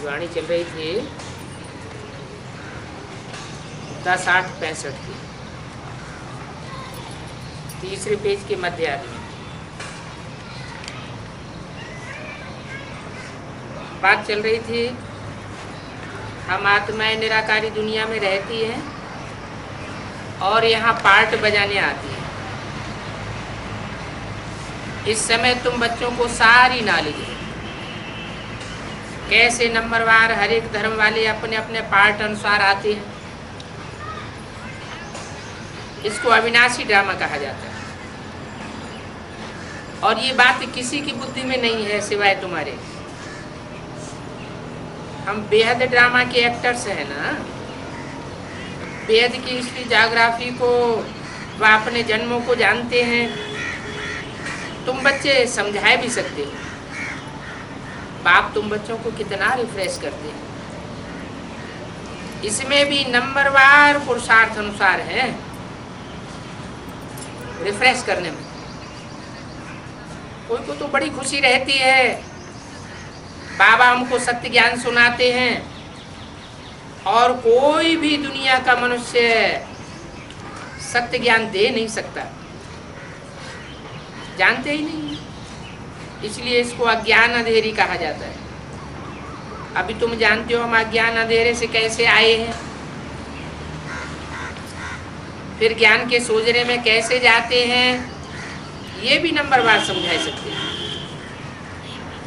वाणी चल रही थी 10/8/65 की, तीसरे पेज के मध्य आदि बात चल रही थी। हम आत्माएं निराकारी दुनिया में रहती हैं और यहाँ पार्ट बजाने आती हैं। इस समय तुम बच्चों को सारी नॉलेज है, कैसे नंबरवार हर एक धर्म वाले अपने अपने पार्ट अनुसार आते हैं। इसको अविनाशी ड्रामा कहा जाता है। और ये बात किसी की बुद्धि में नहीं है सिवाय तुम्हारे। हम बेहद ड्रामा के एक्टर्स हैं ना। बेहद की हिस्ट्री जाग्राफी को व अपने जन्मों को जानते हैं। तुम बच्चे समझा भी सकते हो। बाप तुम बच्चों को कितना रिफ्रेश करते हैं। इसमें भी नंबरवार पुरुषार्थ अनुसार है रिफ्रेश करने में। कोई को तो बड़ी खुशी रहती है, बाबा हमको सत्य ज्ञान सुनाते हैं, और कोई भी दुनिया का मनुष्य सत्य ज्ञान दे नहीं सकता, जानते ही नहीं। इसलिए इसको अज्ञान अंधेरी कहा जाता है। अभी तुम जानते हो हम अज्ञान अंधेरे से कैसे आए हैं, फिर ज्ञान के सोजरे में कैसे जाते हैं, ये भी नंबरवार समझा सकते हैं।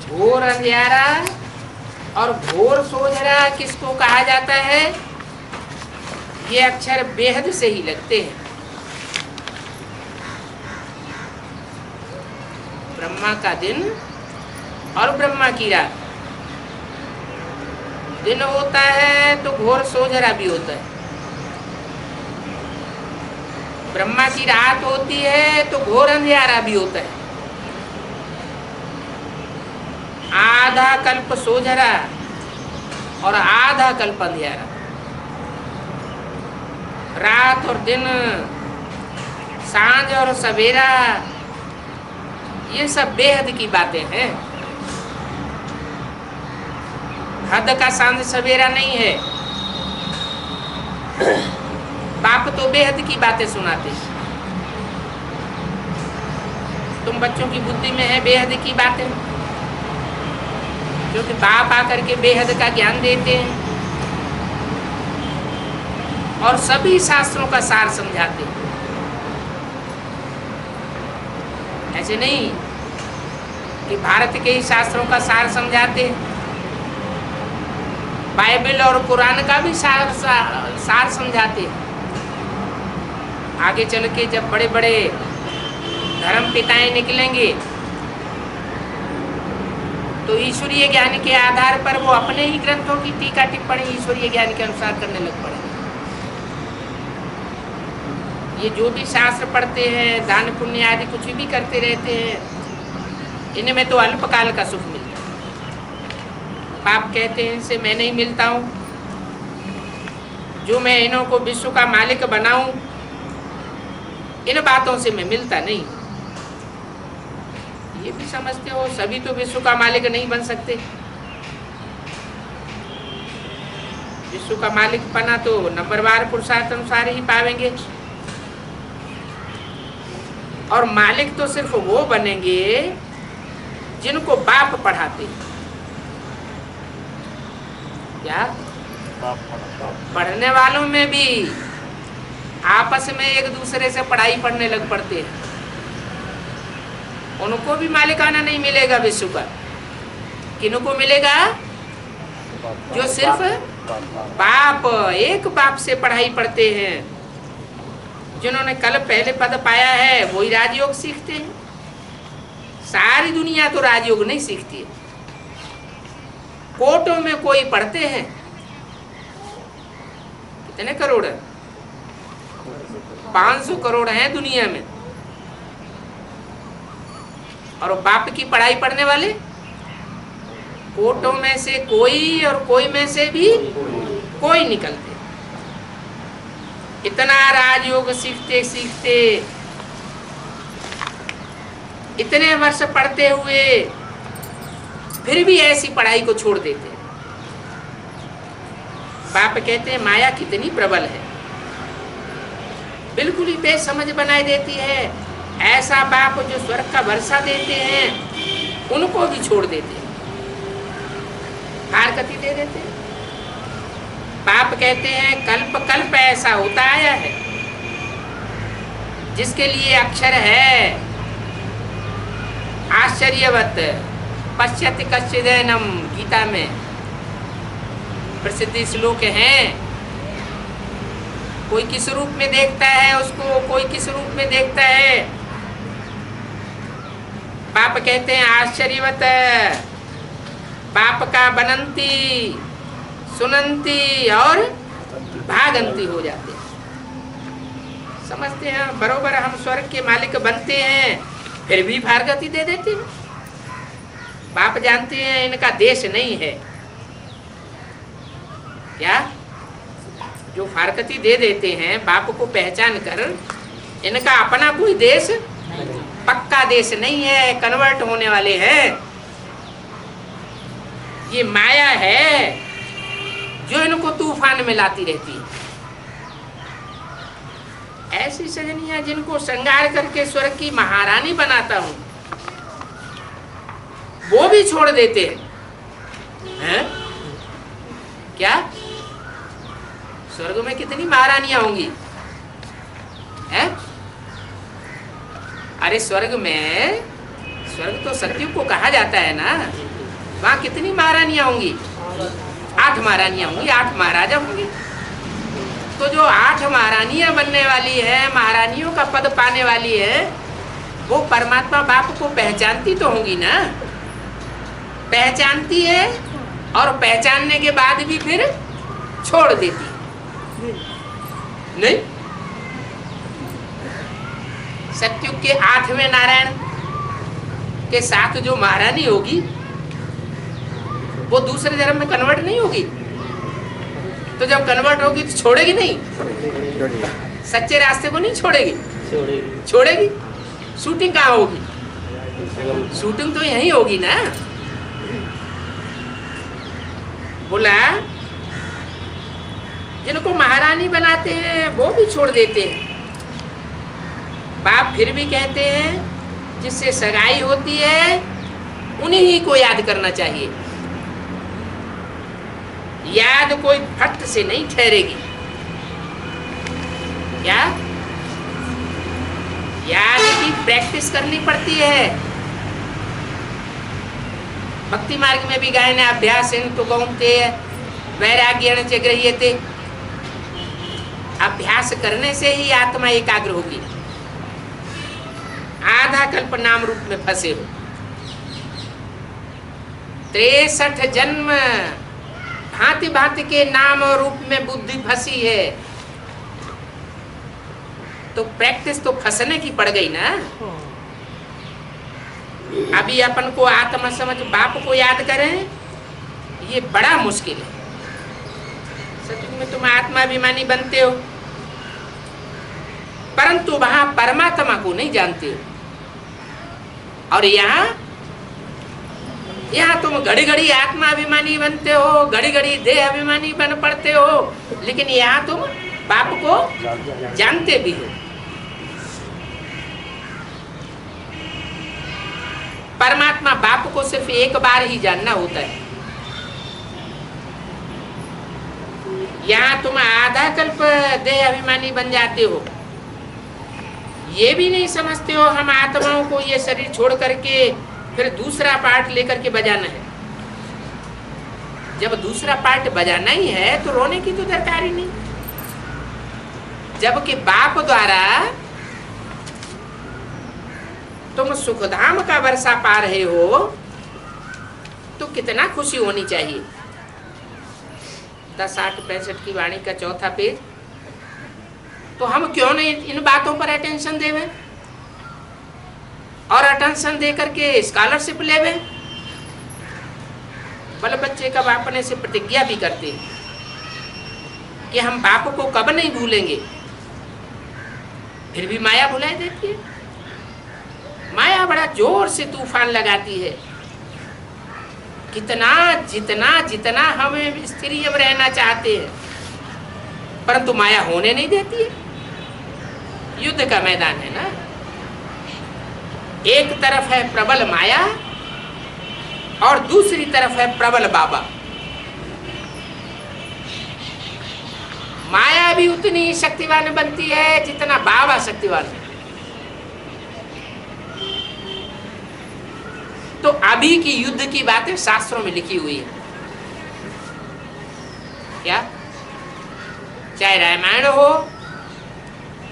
घोर अंधियारा और घोर सोजरा किसको कहा जाता है, ये अक्षर बेहद से ही लगते हैं। ब्रह्मा का दिन और ब्रह्मा की रात। दिन होता है तो घोर सोजरा भी होता है। ब्रह्मा की रात होती है तो घोर अंधियारा भी होता है। आधा कल्प सोजरा और आधा कल्प अंधियारा। रात और दिन, सांझ और सवेरा, ये सब बेहद की बातें हैं। हद का सांझ सवेरा नहीं है। बाप तो बेहद की बातें सुनाते। तुम बच्चों की बुद्धि में है बेहद की बातें, क्योंकि बाप आकर के बेहद का ज्ञान देते हैं और सभी शास्त्रों का सार समझाते हैं। ऐसे नहीं कि भारत के ही शास्त्रों का सार समझाते हैं, बाइबल और कुरान का भी सार समझाते हैं। आगे चल के जब बड़े बड़े धर्म पिताएं निकलेंगे तो ईश्वरीय ज्ञान के आधार पर वो अपने ही ग्रंथों की टीका टिप्पणी ईश्वरीय ज्ञान के अनुसार करने लग पड़े। ये जो भी शास्त्र पढ़ते हैं, दान पुण्य आदि कुछ भी करते रहते हैं, इनमें तो अल्पकाल का सुख मिलता है। बाप कहते हैं इनसे मैं नहीं मिलता हूँ, जो मैं इन्हों को विश्व का मालिक बनाऊं, इन बातों से मैं मिलता नहीं। ये भी समझते हो सभी तो विश्व का मालिक नहीं बन सकते। विश्व का मालिक बना तो नंबरवार पुरुषार्थ अनुसार ही पावेंगे, और मालिक तो सिर्फ वो बनेंगे जिनको बाप पढ़ाते हैं। क्या पढ़ने वालों में भी आपस में एक दूसरे से पढ़ाई पढ़ने लग पड़ते हैं, उनको भी मालिकाना नहीं मिलेगा विश्व का। किनको मिलेगा? जो सिर्फ बाप, एक बाप से पढ़ाई पढ़ते हैं। जिन्होंने कल पहले पद पाया है वही राजयोग सीखते हैं। सारी दुनिया तो राजयोग नहीं सीखती है। कोटों में कोई पढ़ते हैं। कितने करोड़ है? 500 करोड़ हैं दुनिया में, और बाप की पढ़ाई पढ़ने वाले कोटों में से कोई, और कोई में से भी कोई निकलते। इतना राजयोग सीखते सीखते, इतने वर्ष पढ़ते हुए फिर भी ऐसी पढ़ाई को छोड़ देते हैं। बाप कहते हैं माया कितनी प्रबल है, बिल्कुल ही बेसमझ बनाई देती है। ऐसा बाप जो स्वर्ग का भरोसा देते हैं उनको भी छोड़ देते हैं, हारकती दे देते हैं। बाप कहते हैं कल्प कल्प ऐसा होता आया है जिसके लिए अक्षर है आश्चर्यवत पश्यति कश्चिदैनम, गीता में प्रसिद्ध श्लोक हैं। कोई किस रूप में देखता है उसको, कोई किस रूप में देखता है। बाप कहते हैं आश्चर्यवत, बाप का बनंती सुनंती और भागंती हो जाते हैं। समझते हैं बरोबर हम स्वर्ग के मालिक बनते हैं, फिर भी भागंती दे देते हैं। बाप जानते हैं इनका देश नहीं है। क्या जो फारकती दे देते हैं बाप को पहचान कर, इनका अपना कोई देश पक्का देश नहीं है, कन्वर्ट होने वाले हैं। ये माया है जो इनको तूफान में लाती रहती है। ऐसी सजनियां जिनको श्रृंगार करके स्वर्ग की महारानी बनाता हूं वो भी छोड़ देते हैं। क्या स्वर्ग में कितनी महारानियां होंगी हैं? अरे स्वर्ग में, स्वर्ग तो सतयुग को कहा जाता है ना, वहां कितनी महारानियां होंगी? 8 महारानियां होंगी, 8 महाराजा होंगे। तो जो 8 महारानियां बनने वाली है, महारानियों का पद पाने वाली है, वो परमात्मा बाप को पहचानती तो होंगी ना। पहचानती है और पहचानने के बाद भी फिर छोड़ देती नहीं। सतयुग के 8वें नारायण के साथ जो महारानी होगी वो दूसरे जन्म में कन्वर्ट नहीं होगी। तो जब कन्वर्ट होगी तो छोड़ेगी नहीं, सच्चे रास्ते को नहीं छोड़ेगी। छोड़ेगी। शूटिंग कहाँ होगी? शूटिंग तो यहीं होगी ना। बोला जिनको महारानी बनाते हैं वो भी छोड़ देते हैं। बाप फिर भी कहते हैं जिससे सगाई होती है उन्हीं ही को याद करना चाहिए। याद कोई फट से नहीं ठहरेगी। क्या? याद की प्रैक्टिस करनी पड़ती है। भक्ति मार्ग में भी गायने अभ्यास तो गौंते वैराग्य च गृह्यते। अभ्यास करने से ही आत्मा एकाग्र होगी। आधा कल्प नाम रूप में फंसे हो, 63 जन्म भांति भांति के नाम और रूप में बुद्धि फंसी है। तो प्रैक्टिस तो फंसने की पड़ गई ना। अभी अपन को आत्मा समझ बाप को याद करें, ये बड़ा मुश्किल है। सतयुग में तुम आत्माभिमानी बनते हो परंतु वहां परमात्मा को नहीं जानते हो। और यहाँ तुम घड़ी घड़ी आत्माभिमानी बनते हो, घड़ी घड़ी देह अभिमानी बन पड़ते हो, लेकिन यहाँ तुम बाप को जानते भी हो। परमात्मा बाप को सिर्फ एक बार ही जानना होता है। यहाँ तुम आधा कल्प देह अभिमानी बन जाते हो। ये भी नहीं समझते हो हम आत्माओं को ये शरीर छोड़ करके फिर दूसरा पार्ट लेकर के बजाना है। जब दूसरा पार्ट बजाना ही है तो रोने की तो दरकार ही नहीं। जबकि बाप द्वारा तुम सुखधाम का वर्षा पा रहे हो तो कितना खुशी होनी चाहिए। 10, 8, 65 की वाणी का 4था पेज। तो हम क्यों नहीं इन बातों पर अटेंशन देवे और अटेंशन दे करके स्कॉलरशिप लेवे। बल बच्चे कब अपने से प्रतिज्ञा भी करते हैं कि हम बाप को कब नहीं भूलेंगे, फिर भी माया भुला देती है। माया बड़ा जोर से तूफान लगाती है। कितना जितना जितना हम स्त्री अब रहना चाहते हैं, परंतु माया होने नहीं देती है। युद्ध का मैदान है ना, एक तरफ है प्रबल माया और दूसरी तरफ है प्रबल बाबा। माया भी उतनी ही शक्तिवान बनती है जितना बाबा शक्तिवान है। तो अभी की युद्ध की बातें शास्त्रों में लिखी हुई है। क्या? चाहे रामायण हो,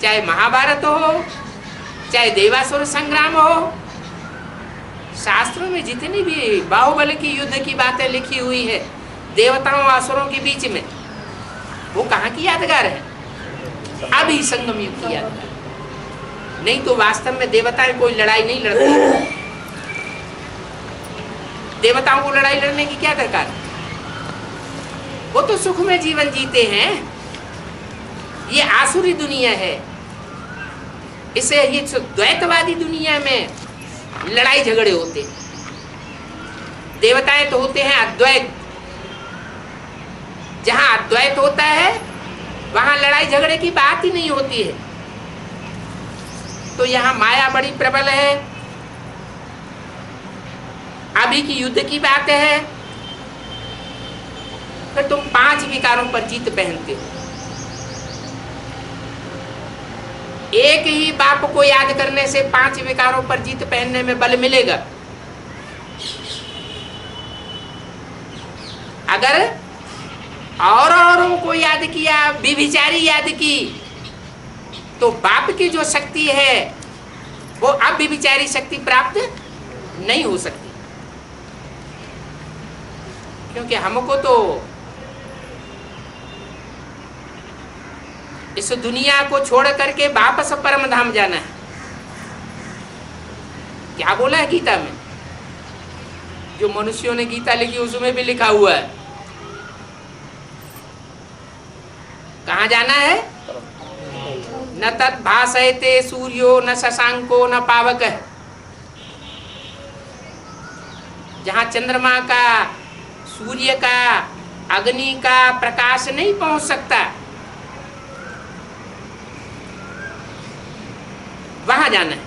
चाहे महाभारत हो, चाहे देवासुर संग्राम हो, शास्त्रों में जितनी भी बाहुबल की युद्ध की बातें लिखी हुई है देवताओं और असुरों के बीच में, वो कहाँ की यादगार है? अभी संगम युग की यादगार। नहीं तो वास्तव में देवताएं कोई लड़ाई नहीं लड़ती। देवताओं को लड़ाई लड़ने की क्या दरकार? वो तो सुख में जीवन जीते हैं। ये आसुरी दुनिया है, इसे ये द्वैतवादी दुनिया में लड़ाई झगड़े होते। देवताएं तो होते हैं अद्वैत। जहां अद्वैत होता है वहां लड़ाई झगड़े की बात ही नहीं होती है। तो यहाँ माया बड़ी प्रबल है। अभी की युद्ध की बात है, फिर तुम 5 विकारों पर जीत पहनते हो। एक ही बाप को याद करने से 5 विकारों पर जीत पहनने में बल मिलेगा। अगर औरों को याद किया, व्यभिचारी याद की, तो बाप की जो शक्ति है वो अब व्यभिचारी शक्ति प्राप्त नहीं हो सकती। क्योंकि हमको तो इस दुनिया को छोड़ करके वापस परम धाम जाना है। क्या बोला है गीता में? जो मनुष्यों ने गीता लिखी उसमें भी लिखा हुआ है। कहाँ जाना है? न तत् भासयते सूर्यो न शशांको न पावकः। जहाँ चंद्रमा का, सूर्य का, अग्नि का प्रकाश नहीं पहुंच सकता, वहां जाना है।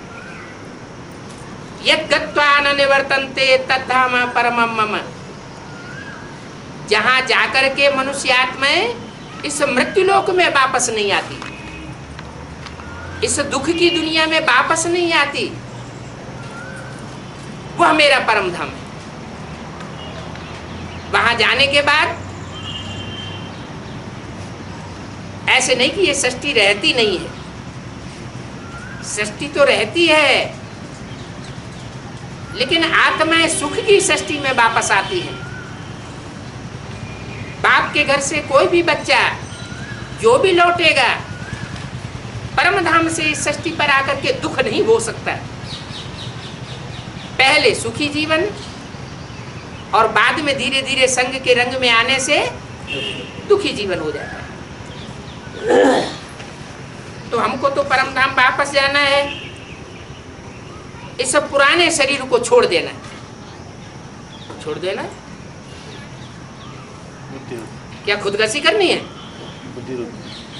यत् गत्वा न निवर्तन्ते तद्धाम परमं मम। जहां जाकर के मनुष्य आत्माएं इस मृत्युलोक में वापस नहीं आती, इस दुख की दुनिया में वापस नहीं आती, वह मेरा परम धाम है। वहां जाने के बाद ऐसे नहीं कि ये सृष्टि रहती नहीं है, सृष्टि तो रहती है, लेकिन आत्माएं सुख की सृष्टि में वापस आती है। बाप के घर से कोई भी बच्चा जो भी लौटेगा परम धाम से इस सृष्टि पर आकर के दुख नहीं हो सकता। पहले सुखी जीवन और बाद में धीरे धीरे संग के रंग में आने से दुखी जीवन हो जाता है। तो हमको तो परम धाम वापस जाना है, इस पुराने शरीर को छोड़ देना है। छोड़ देना है क्या? खुदकशी करनी है?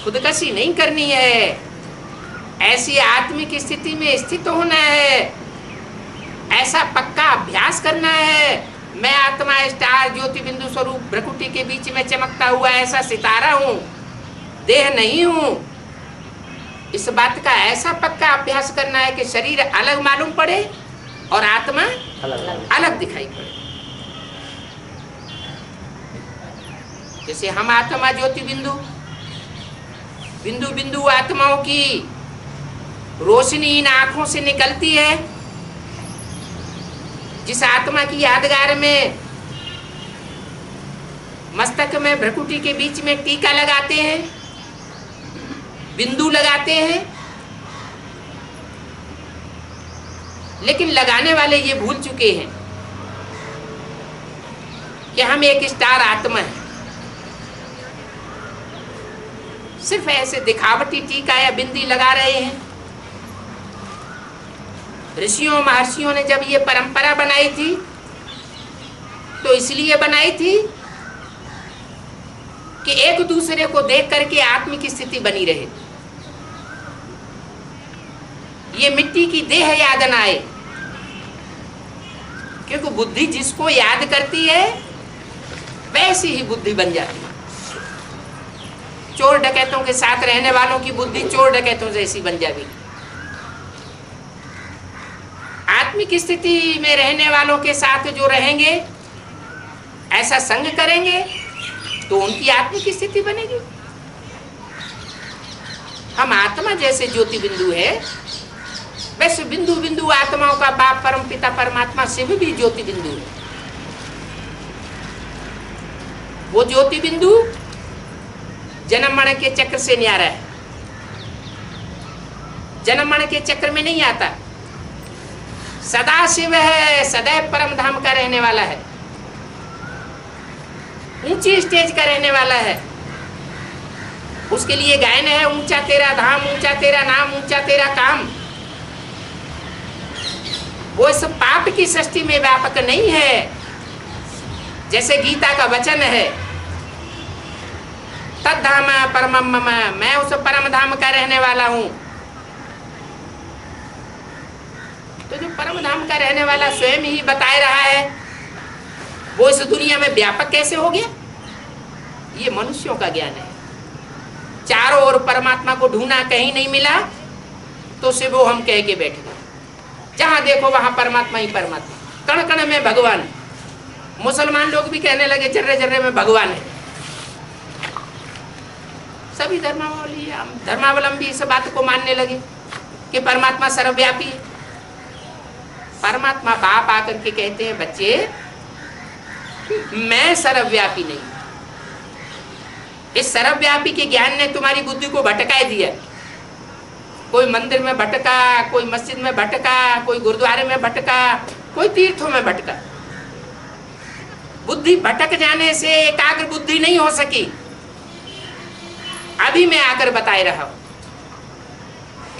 खुदकशी नहीं करनी है। ऐसी आत्मिक स्थिति में स्थित होना है, ऐसा पक्का अभ्यास करना है। मैं आत्मा स्टार ज्योति बिंदु स्वरूप भ्रकुटी के बीच में चमकता हुआ ऐसा सितारा हूं, देह नहीं हूं। इस बात का ऐसा पक्का अभ्यास करना है कि शरीर अलग मालूम पड़े और आत्मा अलग दिखाई पड़े। जैसे हम आत्मा ज्योति बिंदु, बिंदु बिंदु आत्माओं की रोशनी इन आंखों से निकलती है। जिस आत्मा की यादगार में मस्तक में भ्रकुटी के बीच में टीका लगाते हैं, बिंदु लगाते हैं, लेकिन लगाने वाले ये भूल चुके हैं कि हम एक स्टार आत्मा है। सिर्फ ऐसे दिखावटी टीका या बिंदी लगा रहे हैं। ऋषियों महर्षियों ने जब ये परंपरा बनाई थी तो इसलिए बनाई थी कि एक दूसरे को देख करके आत्मिक स्थिति बनी रहे, ये मिट्टी की देह याद ना आए। क्योंकि बुद्धि जिसको याद करती है वैसी ही बुद्धि बन जाती है। चोर डकैतों के साथ रहने वालों की बुद्धि चोर डकैतों जैसी बन जाएगी। आत्मिक स्थिति में रहने वालों के साथ जो रहेंगे, ऐसा संग करेंगे, तो उनकी आत्मिक स्थिति बनेगी। हम आत्मा जैसे ज्योति बिंदु है, वैसे बिंदु बिंदु आत्माओं का बाप परम पिता परमात्मा शिव भी ज्योति बिंदु है। वो ज्योति बिंदु जन्म मरण के चक्र से न्यारा है, जन्म मरण के चक्र में नहीं आता। सदा शिव है, सदैव परम धाम का रहने वाला है, ऊंची स्टेज का रहने वाला है। उसके लिए गायन है, ऊंचा तेरा धाम, ऊंचा तेरा नाम, ऊंचा तेरा काम। वो इस पाप की सृष्टि में व्यापक नहीं है। जैसे गीता का वचन है, तद्धाम परमम मम, मैं उस परम धाम का रहने वाला हूं। तो जो परम धाम का रहने वाला स्वयं ही बता रहा है, वो इस दुनिया में व्यापक कैसे हो गया? ये मनुष्यों का ज्ञान है। चारों ओर परमात्मा को ढूंढा, कहीं नहीं मिला, तो सिर्फ वो हम कह के बैठ गए। जहां देखो वहां परमात्मा ही परमात्मा, कण कण में भगवान। मुसलमान लोग भी कहने लगे जर्रे जर्रे में भगवान है। सभी धर्मावलंबी इस बात को मानने लगे कि परमात्मा सर्वव्यापी है। परमात्मा बाप आकर के कहते हैं, बच्चे मैं सर्वव्यापी नहीं। इस सर्वव्यापी के ज्ञान ने तुम्हारी बुद्धि को भटकाए दिया। कोई मंदिर में भटका, कोई मस्जिद में भटका, कोई गुरुद्वारे में भटका, कोई तीर्थों में भटका। बुद्धि भटक जाने से एकाग्र बुद्धि नहीं हो सकी। अभी मैं आकर बताए रहा हूं,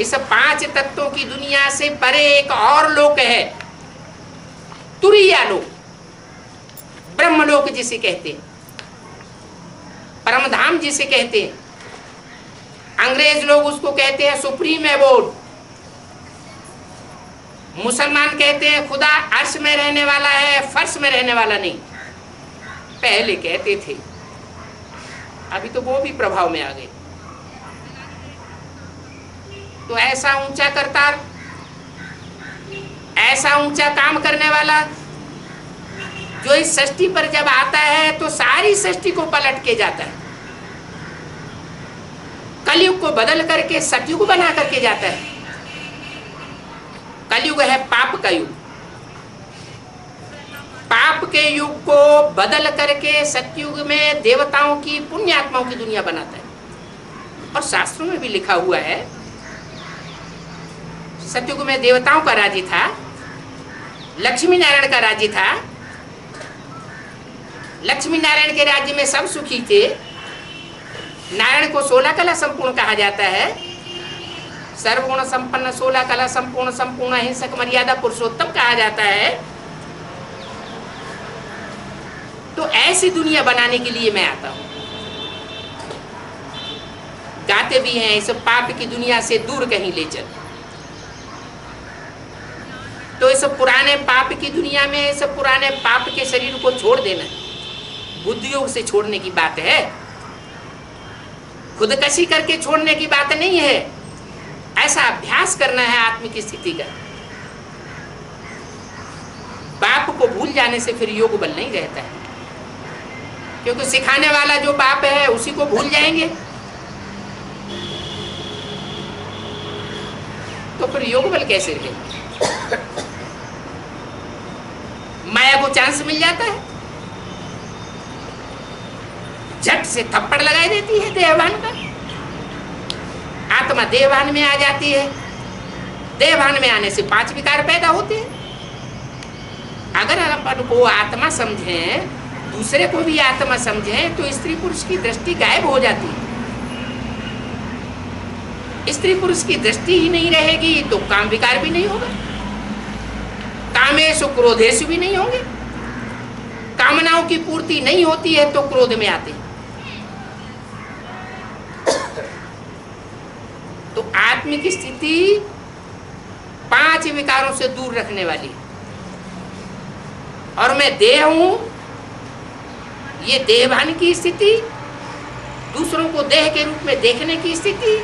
इस 5 तत्वों की दुनिया से परे एक और लोक है, तुरीया लोक, ब्रह्मलोक जिसे कहते हैं, परमधाम जिसे कहते हैं। अंग्रेज लोग उसको कहते हैं सुप्रीम एबोर्ड। मुसलमान कहते हैं खुदा अर्श में रहने वाला है, फर्श में रहने वाला नहीं। पहले कहते थे, अभी तो वो भी प्रभाव में आ गए। तो ऐसा ऊंचा करतार, ऐसा ऊंचा काम करने वाला, जो इस सृष्टि पर जब आता है तो सारी सृष्टि को पलट के जाता है। कलयुग को बदल करके सतयुग बना करके जाता है। कलयुग है पाप का युग। पाप के युग को बदल करके सतयुग में देवताओं की, पुण्यात्माओं की दुनिया बनाता है। और शास्त्रों में भी लिखा हुआ है, सतयुग में देवताओं का राज्य था, लक्ष्मी नारायण का राज्य था। लक्ष्मी नारायण के राज्य में सब सुखी थे। नारायण को 16 कला संपूर्ण कहा जाता है। सर्वगुण संपन्न, 16 कला संपूर्ण, संपूर्ण अहिंसक, मर्यादा पुरुषोत्तम कहा जाता है। तो ऐसी दुनिया बनाने के लिए मैं आता हूं। गाते भी हैं, इस पाप की दुनिया से दूर कहीं ले चल। तो इस पुराने पाप की दुनिया में, इस पुराने पाप के शरीर को छोड़ देना, बुद्धियोग से छोड़ने की बात है, खुदकशी करके छोड़ने की बात नहीं है। ऐसा अभ्यास करना है आत्मिक स्थिति का। बाप को भूल जाने से फिर योग बल नहीं रहता है, क्योंकि सिखाने वाला जो बाप है उसी को भूल जाएंगे तो फिर योग बल कैसे रहे? माया को चांस मिल जाता है, झट से थप्पड़ लगाई देती है देहभान का। आत्मा देहभान में आ जाती है। देहभान में आने से 5 विकार पैदा होते हैं। अगर हम अपन को आत्मा समझें, दूसरे को भी आत्मा समझें, तो स्त्री पुरुष की दृष्टि गायब हो जाती है। स्त्री पुरुष की दृष्टि ही नहीं रहेगी तो काम विकार भी नहीं होगा, कामेशु क्रोधेशु भी नहीं होंगे। काम कामनाओं की पूर्ति नहीं होती है तो क्रोध में आते हैं। तो आत्मिक स्थिति 5 विकारों से दूर रखने वाली है। और मैं देह हूं, ये देहभान की स्थिति, दूसरों को देह के रूप में देखने की स्थिति,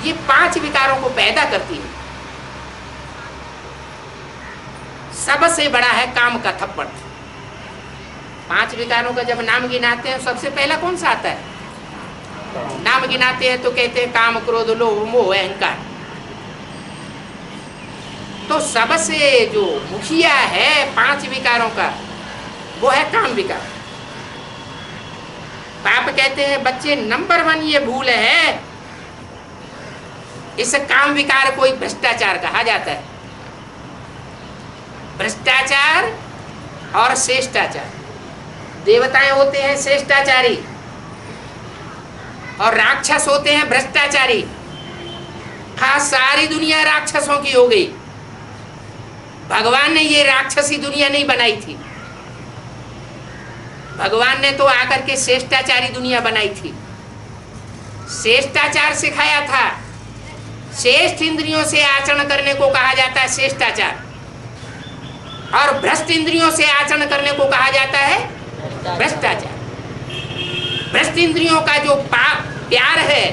ये 5 विकारों को पैदा करती है। सबसे बड़ा है काम का थप्पड़। 5 विकारों का जब नाम गिनाते हैं सबसे पहला कौन सा आता है? नाम गिनाते हैं तो कहते हैं काम, क्रोध, लोभ, मोह, अहंकार। तो सबसे जो मुखिया है 5 विकारों का वो है काम विकार। बाप कहते हैं बच्चे नंबर 1 ये भूल है, इस काम विकार को भ्रष्टाचार कहा जाता है। भ्रष्टाचार और श्रेष्ठाचार। देवताएं होते हैं श्रेष्ठाचारी और राक्षस होते हैं भ्रष्टाचारी। हाँ, सारी दुनिया राक्षसों की हो गई। भगवान ने ये राक्षसी दुनिया नहीं बनाई थी, भगवान ने तो आकर के श्रेष्ठाचारी दुनिया बनाई थी। श्रेष्ठाचार सिखाया था। श्रेष्ठ इंद्रियों से आचरण करने को कहा जाता है श्रेष्ठाचार, और भ्रष्ट इंद्रियों से आचरण करने को कहा जाता है भ्रष्टाचार। भ्रष्ट इंद्रियों का जो पाप प्यार है,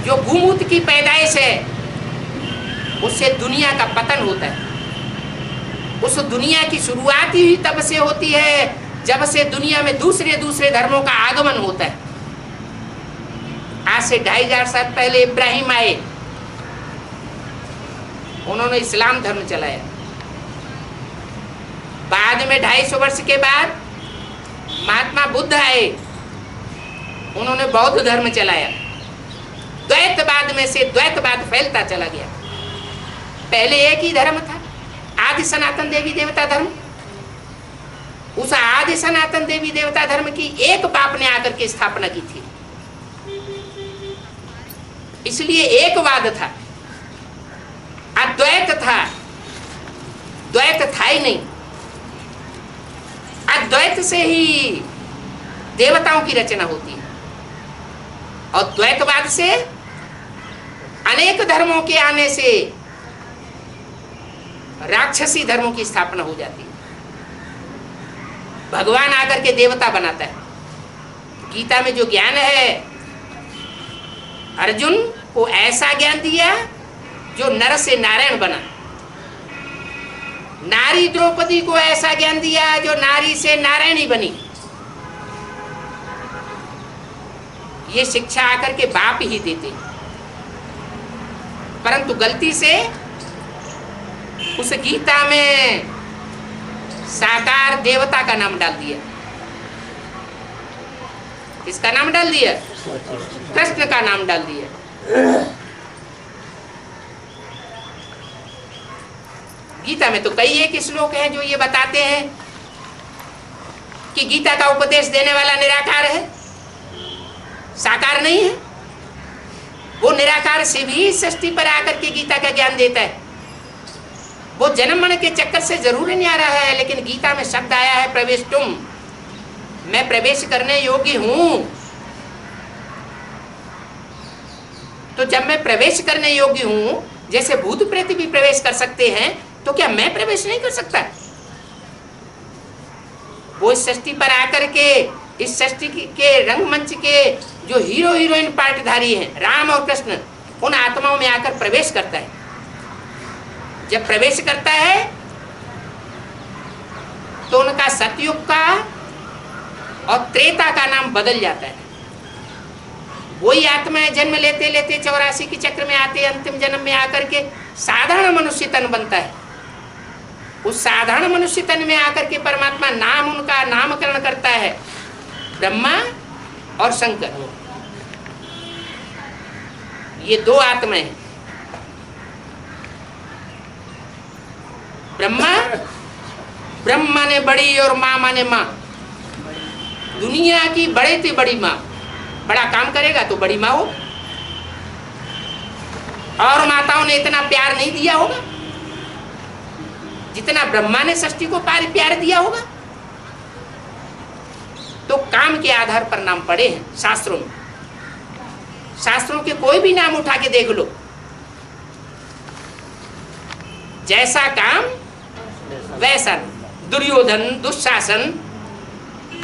जो गुमूत की पैदाइश है, उससे दुनिया का पतन होता है। उस दुनिया की शुरुआत ही तब से होती है जब से दुनिया में दूसरे दूसरे धर्मों का आगमन होता है। आज से 2500 साल पहले इब्राहिम आए, उन्होंने इस्लाम धर्म चलाया। बाद में 250 वर्ष के बाद महात्मा बुद्ध आए, उन्होंने बौद्ध धर्म चलाया। द्वैतवाद में से द्वैतवाद फैलता चला गया। पहले एक ही धर्म था, आदि सनातन देवी देवता धर्म। उस आदि सनातन देवी देवता धर्म की एक बाप ने आकर के स्थापना की थी, इसलिए एकवाद था। अद्वैत था, द्वैत था ही नहीं। अद्वैत से ही देवताओं की रचना होती है, और द्वैतवाद से अनेक धर्मों के आने से राक्षसी धर्मों की स्थापना हो जाती है। भगवान आकर के देवता बनाता है। गीता में जो ज्ञान है, अर्जुन को ऐसा ज्ञान दिया जो नर से नारायण बना। नारी द्रौपदी को ऐसा ज्ञान दिया जो नारी से नारायणी बनी। ये शिक्षा आकर के बाप ही देते, परंतु गलती से उस गीता में साकार देवता का नाम डाल दिया। किसका नाम डाल दिया? कृष्ण का नाम डाल दिया। गीता में तो कई एक श्लोक हैं जो ये बताते हैं कि गीता का उपदेश देने वाला निराकार है, साकार नहीं है। वो निराकार से भी सृष्टि पर आकर के गीता का ज्ञान देता है। वो जन्म मरण के चक्कर से जरूर नहीं आ रहा है, लेकिन गीता में शब्द आया है प्रवेश तुम, मैं प्रवेश करने योग्य हूं। तो जब मैं प्रवेश करने योग्य हूं, जैसे भूत प्रेत भी प्रवेश कर सकते हैं, तो क्या मैं प्रवेश नहीं कर सकता? वो इस सृष्टि पर आकर के, इस सृष्टि के रंगमंच के जो हीरो हीरोइन पार्टधारी हैं, राम और कृष्ण, उन आत्माओं में आकर प्रवेश करता है। जब प्रवेश करता है तो उनका सतयुग का और त्रेता का नाम बदल जाता है। वही आत्माएं जन्म लेते लेते 84 के चक्र में आते, अंतिम जन्म में आकर के साधारण मनुष्य तन बनता है। उस साधारण मनुष्य तन में आकर के परमात्मा नाम, उनका नामकरण करता है, ब्रह्मा और शंकर। ये 2 आत्माएं हैं। ब्रह्मा माने बड़ी और माँ माने माँ। दुनिया की बड़े से बड़ी माँ, बड़ा काम करेगा तो बड़ी माँ हो। और माताओं ने इतना प्यार नहीं दिया होगा। जितना ब्रह्मा ने सृष्टि को प्यार दिया होगा। तो काम के आधार पर नाम पड़े हैं शास्त्रों में। शास्त्रों के कोई भी नाम उठा के देख लो, जैसा काम वैसा। दुर्योधन, दुशासन,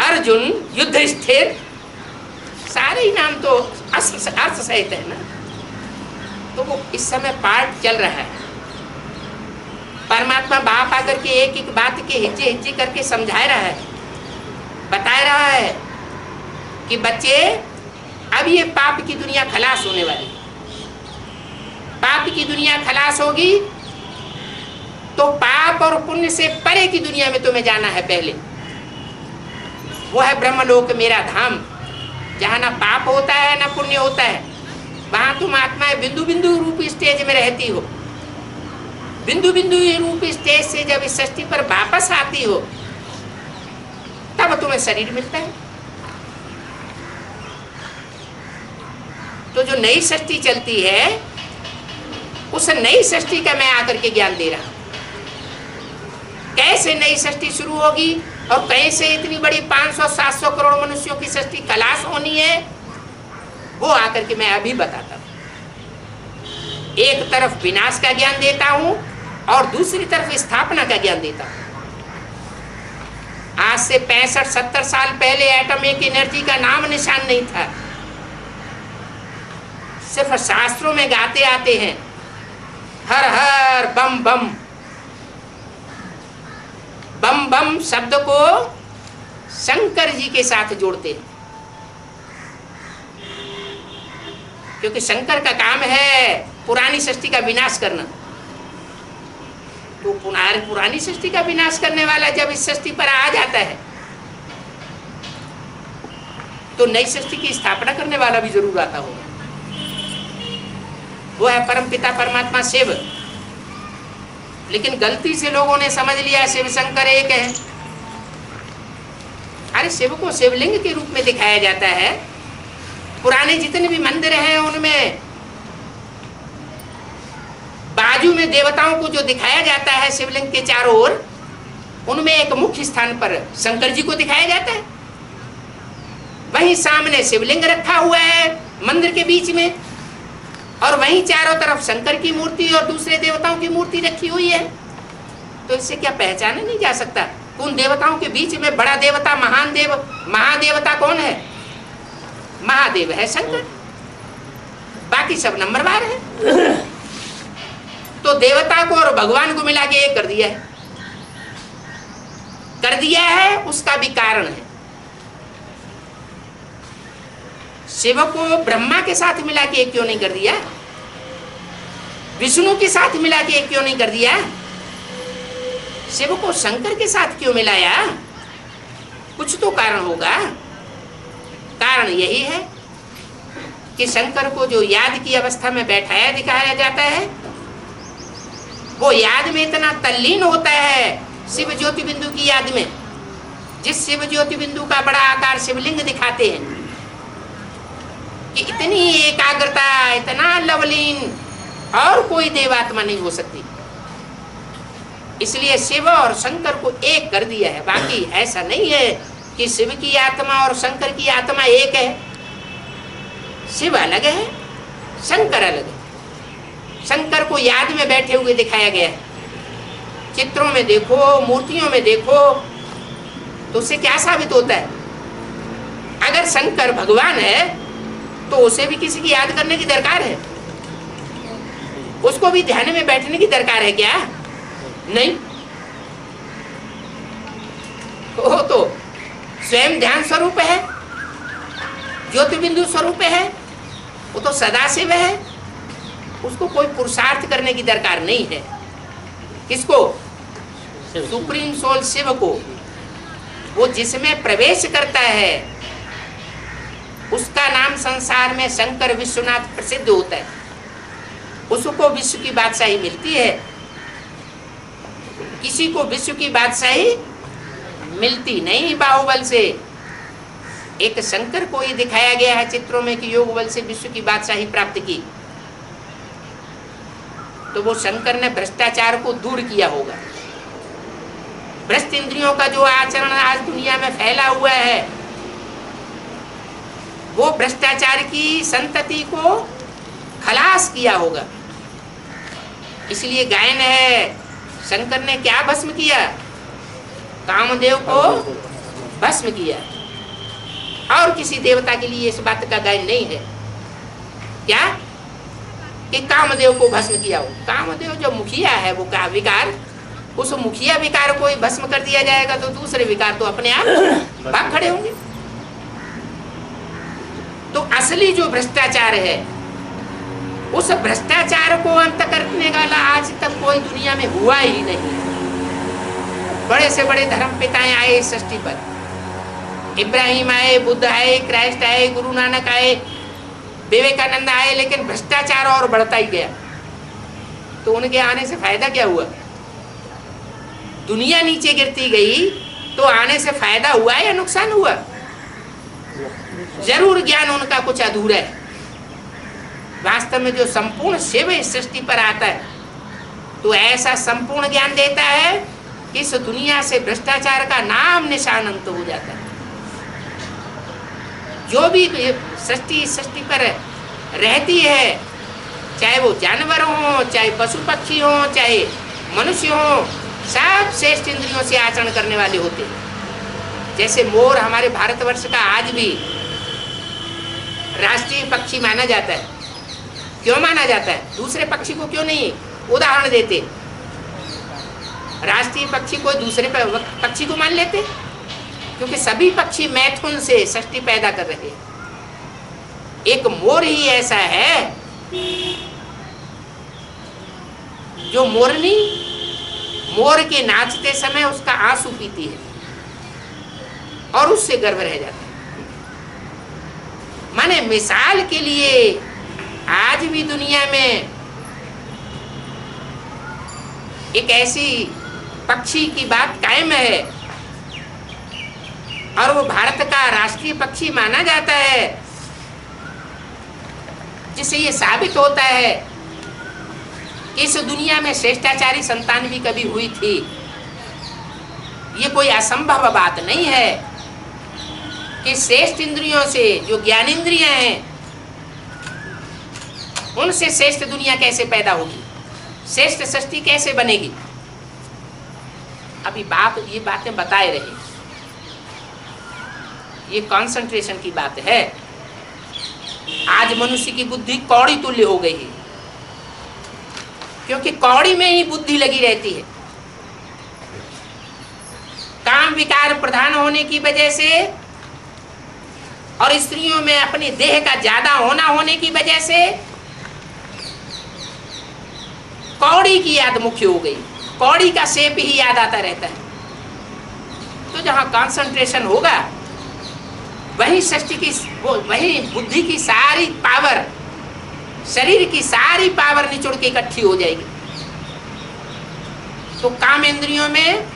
अर्जुन, युधिष्ठिर, सारे ही नाम तो अर्थ सहित है ना। तो वो इस समय पाठ चल रहा है। परमात्मा बाप आकर के एक एक बात के हिज्जे हिज्जे करके समझा रहा है, बता रहा है कि बच्चे अब ये पाप की दुनिया खलास होने वाली है। पाप की दुनिया खलास होगी तो पाप और पुण्य से परे की दुनिया में तुम्हें जाना है। पहले वो है ब्रह्मलोक, मेरा धाम, जहाँ ना पाप होता है ना पुण्य होता है। वहां तुम आत्माएं बिंदु बिंदु रूप स्टेज में रहती हो। बिंदु बिंदु रूप स्टेज से जब इस सृष्टि पर वापस आती हो तब तुम्हें शरीर मिलता है। तो जो नई सृष्टि चलती है उस नई सृष्टि का मैं आकर के ज्ञान दे रहा हूं। कैसे नई सृष्टि शुरू होगी और कैसे इतनी बड़ी 500-700 करोड़ मनुष्यों की सृष्टि खलास होनी है, वो आकर के मैं अभी बताता हूं। एक तरफ विनाश का ज्ञान देता हूं और दूसरी तरफ स्थापना का ज्ञान देता हूं। आज से 65-70 साल पहले एटॉमिक एनर्जी का नाम निशान नहीं था। सिर्फ शास्त्रों में गाते आते हैं हर हर बम बम। बम बम शब्द को शंकर जी के साथ जोड़ते हैं, क्योंकि शंकर का काम है पुरानी सृष्टि का विनाश करना। तो पुरानी सृष्टि का विनाश करने वाला जब इस सृष्टि पर आ जाता है तो नई सृष्टि की स्थापना करने वाला भी जरूर आता होगा। वो है परमपिता परमात्मा शिव। लेकिन गलती से लोगों ने समझ लिया शिव शंकर एक है। अरे शिव को शिवलिंग के रूप में दिखाया जाता है। पुराने जितने भी मंदिर हैं उनमें बाजू में देवताओं को जो दिखाया जाता है शिवलिंग के चारों ओर, उनमें एक मुख्य स्थान पर शंकर जी को दिखाया जाता है। वहीं सामने शिवलिंग रखा हुआ है मंदिर के बीच में, और वहीं चारों तरफ शंकर की मूर्ति और दूसरे देवताओं की मूर्ति रखी हुई है। तो इससे क्या पहचाना नहीं जा सकता? उन देवताओं के बीच में बड़ा देवता, महान देव, महादेवता कौन है? महादेव है शंकर, बाकी सब नंबरवार है। तो देवता को और भगवान को मिला के एक कर दिया है। कर दिया है उसका भी कारण है। शिव को ब्रह्मा के साथ मिला के एक क्यों नहीं कर दिया? विष्णु के साथ मिला के एक क्यों नहीं कर दिया? शिव को शंकर के साथ क्यों मिलाया? कुछ तो कारण होगा। कारण यही है कि शंकर को जो याद की अवस्था में बैठाया दिखाया जाता है, वो याद में इतना तल्लीन होता है शिव ज्योति बिंदु की याद में। जिस शिव ज्योति बिंदु का बड़ा आकार शिवलिंग दिखाते हैं कि इतनी एकाग्रता, इतना लवलीन और कोई देवात्मा नहीं हो सकती। इसलिए शिव और शंकर को एक कर दिया है। बाकी ऐसा नहीं है कि शिव की आत्मा और शंकर की आत्मा एक है। शिव अलग है, शंकर अलग है। शंकर को याद में बैठे हुए दिखाया गया है। चित्रों में देखो, मूर्तियों में देखो, तो उससे क्या साबित होता है? अगर शंकर भगवान है तो उसे भी किसी की याद करने की दरकार है? उसको भी ध्यान में बैठने की दरकार है क्या? नहीं। वो तो स्वयं ध्यान स्वरूप है, ज्योति बिंदु स्वरूप है, वो तो सदाशिव है। उसको कोई पुरुषार्थ करने की दरकार नहीं है। किसको? सुप्रीम सोल शिव को। वो जिसमें प्रवेश करता है उसका नाम संसार में शंकर विश्वनाथ प्रसिद्ध होता है। उसको विश्व की बादशाही मिलती है, किसी को विश्व की बादशाही मिलती नहीं बाहुबल से। एक शंकर को ही दिखाया गया है चित्रों में कि योग बल से विश्व की बादशाही प्राप्त की। तो वो शंकर ने भ्रष्टाचार को दूर किया होगा। भ्रष्ट इंद्रियों का जो आचरण आज दुनिया में फैला हुआ है, वो भ्रष्टाचार की संतति को खलास किया होगा। इसलिए गायन है, शंकर ने क्या भस्म किया? कामदेव को भस्म किया। और किसी देवता के लिए इस बात का गायन नहीं है क्या कि कामदेव को भस्म किया हो। कामदेव जो मुखिया है, वो का विकार, उस मुखिया विकार को भस्म कर दिया जाएगा तो दूसरे विकार तो अपने आप भाग खड़े होंगे। तो असली जो भ्रष्टाचार है, उस भ्रष्टाचार को अंत करने वाला आज तक कोई दुनिया में हुआ ही नहीं। बड़े से बड़े धर्म पिताएं आए इस सृष्टि पर, इब्राहिम आए, बुद्ध आए, क्राइस्ट आए, गुरु नानक आए, विवेकानंद आए, लेकिन भ्रष्टाचार और बढ़ता ही गया। तो उनके आने से फायदा क्या हुआ? दुनिया नीचे गिरती गई तो आने से फायदा हुआ या नुकसान हुआ? जरूर ज्ञान उनका कुछ अधूरा है। वास्तव में जो संपूर्ण शिव इस सृष्टि पर आता है तो ऐसा संपूर्ण ज्ञान देता है कि इस दुनिया से भ्रष्टाचार का नाम निशान अंत हो जाता है। जो भी सृष्टि पर रहती है, चाहे वो जानवर हो, चाहे पशु पक्षी हो, चाहे मनुष्य हो, सब श्रेष्ठ इंद्रियों से आचरण करने वाले होते हैं। जैसे मोर हमारे भारतवर्ष का आज भी राष्ट्रीय पक्षी माना जाता है। क्यों माना जाता है? दूसरे पक्षी को क्यों नहीं उदाहरण देते? राष्ट्रीय पक्षी कोई दूसरे पक्षी को मान लेते? क्योंकि सभी पक्षी मैथुन से सृष्टि पैदा कर रहे हैं। एक मोर ही ऐसा है जो मोरनी मोर के नाचते समय उसका आंसू पीती है और उससे गर्व रह जाता है। माने मिसाल के लिए आज भी दुनिया में एक ऐसी पक्षी की बात कायम है और वो भारत का राष्ट्रीय पक्षी माना जाता है, जिससे ये साबित होता है कि इस दुनिया में श्रेष्ठाचारी संतान भी कभी हुई थी। ये कोई असंभव बात नहीं है कि श्रेष्ठ इंद्रियों से, जो ज्ञानेंद्रियां हैं, उनसे श्रेष्ठ दुनिया कैसे पैदा होगी, श्रेष्ठ सृष्टि कैसे बनेगी। अभी बाप ये बातें बताए रहे, ये कंसंट्रेशन की बात है। आज मनुष्य की बुद्धि कौड़ी तुल्य हो गई है, क्योंकि कौड़ी में ही बुद्धि लगी रहती है। काम विकार प्रधान होने की वजह से और स्त्रियों में अपने देह का ज्यादा होने की वजह से कौड़ी की याद मुख्य हो गई। कौड़ी का शेप ही याद आता रहता है। तो जहां कंसंट्रेशन होगा वही सृष्टि की, वही बुद्धि की सारी पावर, शरीर की सारी पावर निचोड़ के इकट्ठी हो जाएगी। तो काम इंद्रियों में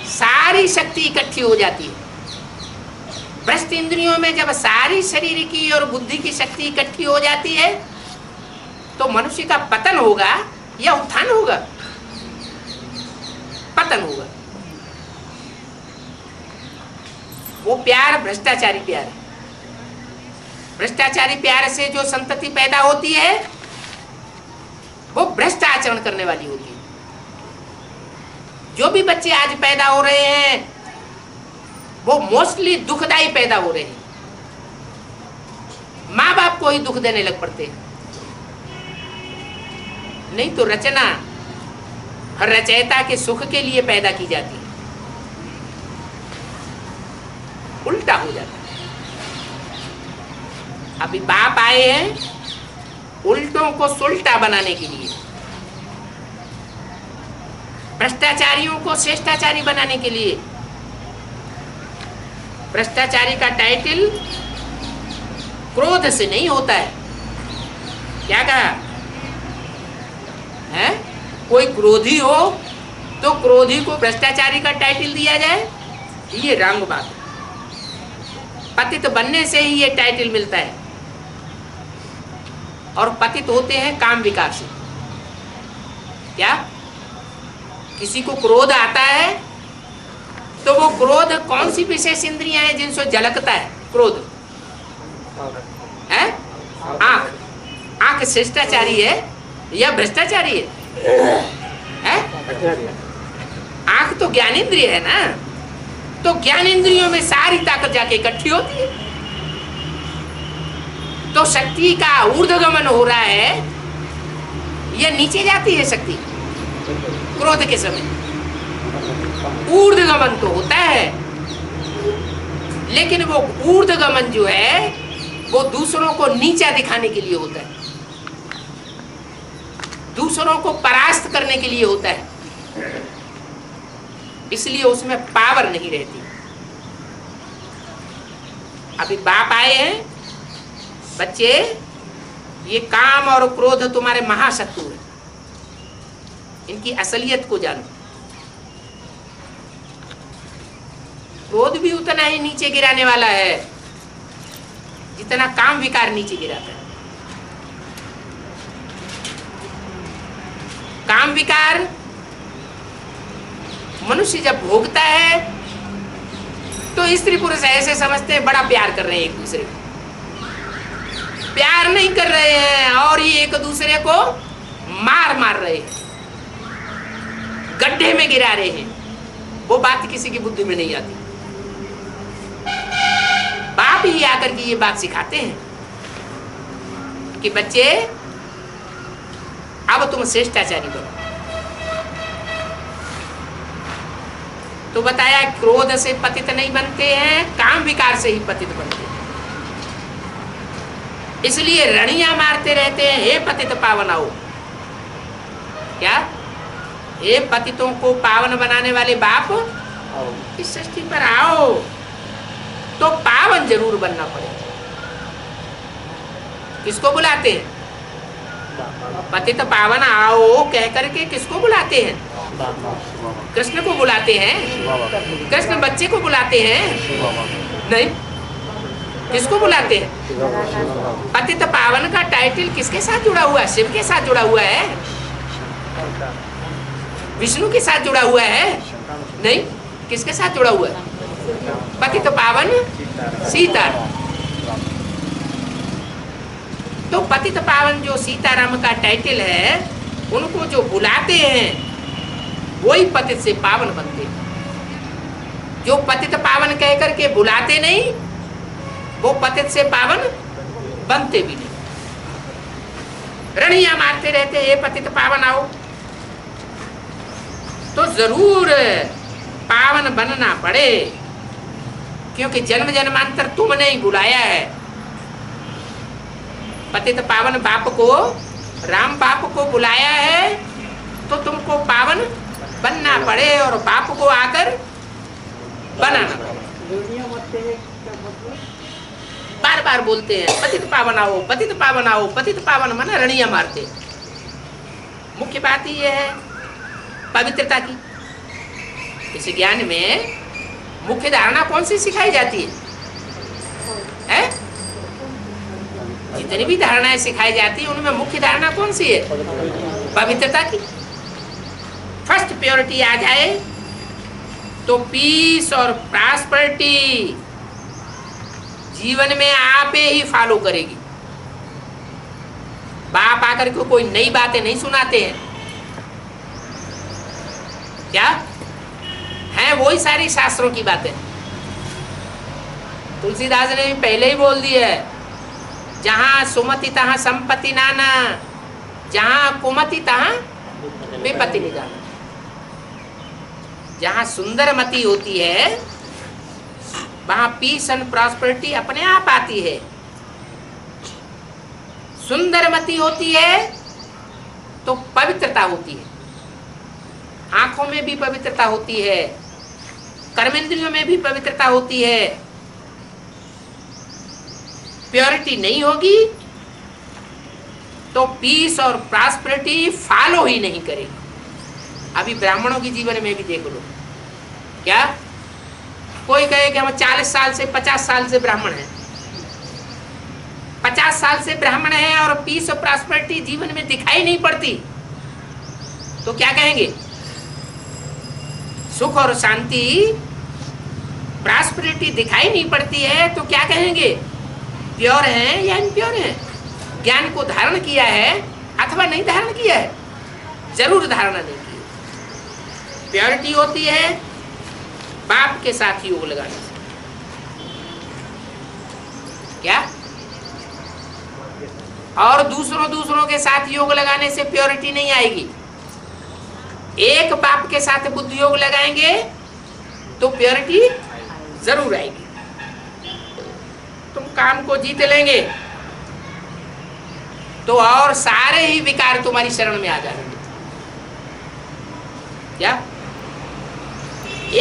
सारी शक्ति इकट्ठी हो जाती है। भ्रष्ट इंद्रियों में जब सारी शरीर की और बुद्धि की शक्ति इकट्ठी हो जाती है तो मनुष्य का पतन होगा या उत्थान होगा? पतन होगा। वो प्यार भ्रष्टाचारी प्यार है। भ्रष्टाचारी प्यार से जो संतति पैदा होती है वो भ्रष्ट आचरण करने वाली होती है। जो भी बच्चे आज पैदा हो रहे हैं वो मोस्टली दुखदाई पैदा हो रहे हैं। माँ बाप को ही दुख देने लग पड़ते हैं। नहीं तो रचना हर रचयिता के सुख के लिए पैदा की जाती है, उल्टा हो जाता है। अभी बाप आए हैं उल्टों को सुल्टा बनाने के लिए, भ्रष्टाचारियों को श्रेष्ठाचारी बनाने के लिए। भ्रष्टाचारी का टाइटल क्रोध से नहीं होता है। क्या कहा है? कोई क्रोधी हो तो क्रोधी को भ्रष्टाचारी का टाइटल दिया जाए, ये रंग बात है। पतित बनने से ही ये टाइटल मिलता है और पतित होते हैं काम विकार से। क्या किसी को क्रोध आता है तो वो क्रोध कौन सी विशेष इंद्रियां हैं जिनसे झलकता है क्रोध? है आंख। आंख शिष्टाचारी है या भ्रष्टाचारी है? आंख तो ज्ञानेंद्रिय है ना, तो ज्ञानेंद्रियों में सारी ताकत जाके इकट्ठी होती है, तो शक्ति का ऊर्ध्वगमन हो रहा है या नीचे जाती है शक्ति क्रोध के समय? ऊर्ध्वगमन तो होता है, लेकिन वो ऊर्ध्वगमन जो है वो दूसरों को नीचा दिखाने के लिए होता है, दूसरों को परास्त करने के लिए होता है, इसलिए उसमें पावर नहीं रहती। अभी बाप आए हैं, बच्चे ये काम और क्रोध तुम्हारे महाशत्रु है, इनकी असलियत को जानो। क्रोध भी उतना ही नीचे गिराने वाला है जितना काम विकार नीचे गिराता है। काम विकार मनुष्य जब भोगता है तो स्त्री पुरुष ऐसे समझते हैं बड़ा प्यार कर रहे हैं एक दूसरे को, प्यार नहीं कर रहे हैं और ये एक दूसरे को मार रहे हैं, गड्ढे में गिरा रहे हैं। वो बात किसी की बुद्धि में नहीं आती। बाप ही आकर के ये बात सिखाते हैं कि बच्चे अब तुम श्रेष्ठाचारी बनो। तो बताया क्रोध से पतित नहीं बनते हैं, काम विकार से ही पतित बनते हैं। इसलिए रणियां मारते रहते हैं, हे पतित पावन आओ। क्या? हे पतितों को पावन बनाने वाले बाप इस सृष्टि पर आओ। तो पावन जरूर बनना पड़ेगा। किसको बुलाते हैं? पतित पावन आओ कह करके किसको बुलाते हैं? कृष्ण को बुलाते हैं। कृष्ण बच्चे को बुलाते हैं? नहीं, किसको बुलाते हैं? पतित पावन का टाइटल किसके साथ जुड़ा हुआ है? शिव के साथ जुड़ा हुआ है? विष्णु के साथ जुड़ा हुआ है? नहीं, किसके साथ जुड़ा हुआ है? पतित पावन सीताराम। तो पतित पावन जो सीताराम का टाइटल है, उनको जो बुलाते हैं वही पतित से पावन बनते हैं। जो पतित पावन कह करके बुलाते नहीं, वो पतित से पावन बनते भी नहीं। रणियां मारते रहते हैं, पतित पावन आओ। तो जरूर पावन बनना पड़े, क्योंकि जन्म जन्मांतर तुमने ही बुलाया है। पतित पावन बाप को, राम बाप को बुलाया है, तो तुमको पावन बनना पड़े और बाप को आकर बनाना पड़े। बार बार बोलते हैं पतित पावन आओ, पतित पावन आओ, पतित पावन माना रणियां मारते। मुख्य बात ही यह है पवित्रता की। इस ज्ञान में मुख्य धारणा कौन सी सिखाई जाती है? जितनी भी धारणाएं सिखाई जाती है उनमें मुख्य धारणा कौन सी है? पवित्रता की। फर्स्ट प्योरिटी आ जाए तो पीस और प्रॉस्पेरिटी जीवन में आप ही फॉलो करेगी। बाप आकर के कोई नई बातें नहीं सुनाते हैं। क्या है? वही सारी शास्त्रों की बातें। तुलसीदास ने पहले ही बोल दिया है, जहां सुमति तहां संपत्ति नाना, जहां कुमति तहां विपत्ति निदाना। जहां सुंदर मति होती है वहां पीस एंड प्रॉस्पेरिटी अपने आप आती है। सुंदर मति होती है तो पवित्रता होती है। आंखों में भी पवित्रता होती है, कर्मेंद्रियों में भी पवित्रता होती है। प्योरिटी नहीं होगी तो पीस और प्रॉस्पेरिटी फॉलो ही नहीं करेगी। अभी ब्राह्मणों के जीवन में भी देख लो। क्या कोई कहे कि हम 40 साल से 50 साल से ब्राह्मण हैं, 50 साल से ब्राह्मण हैं और पीस और प्रॉस्पेरिटी जीवन में दिखाई नहीं पड़ती, तो क्या कहेंगे? सुख और शांति, प्रॉस्पेरिटी दिखाई नहीं पड़ती है तो क्या कहेंगे? प्योर है या इम्प्योर है? ज्ञान को धारण किया है अथवा नहीं धारण किया है? जरूर धारणा नहीं की। प्योरिटी होती है बाप के साथ योग लगाने से। क्या? और दूसरों के साथ योग लगाने से प्योरिटी नहीं आएगी। एक बाप के साथ बुद्धि योग लगाएंगे तो प्योरिटी जरूर आएगी। तुम काम को जीत लेंगे तो और सारे ही विकार तुम्हारी शरण में आ जाएंगे। क्या?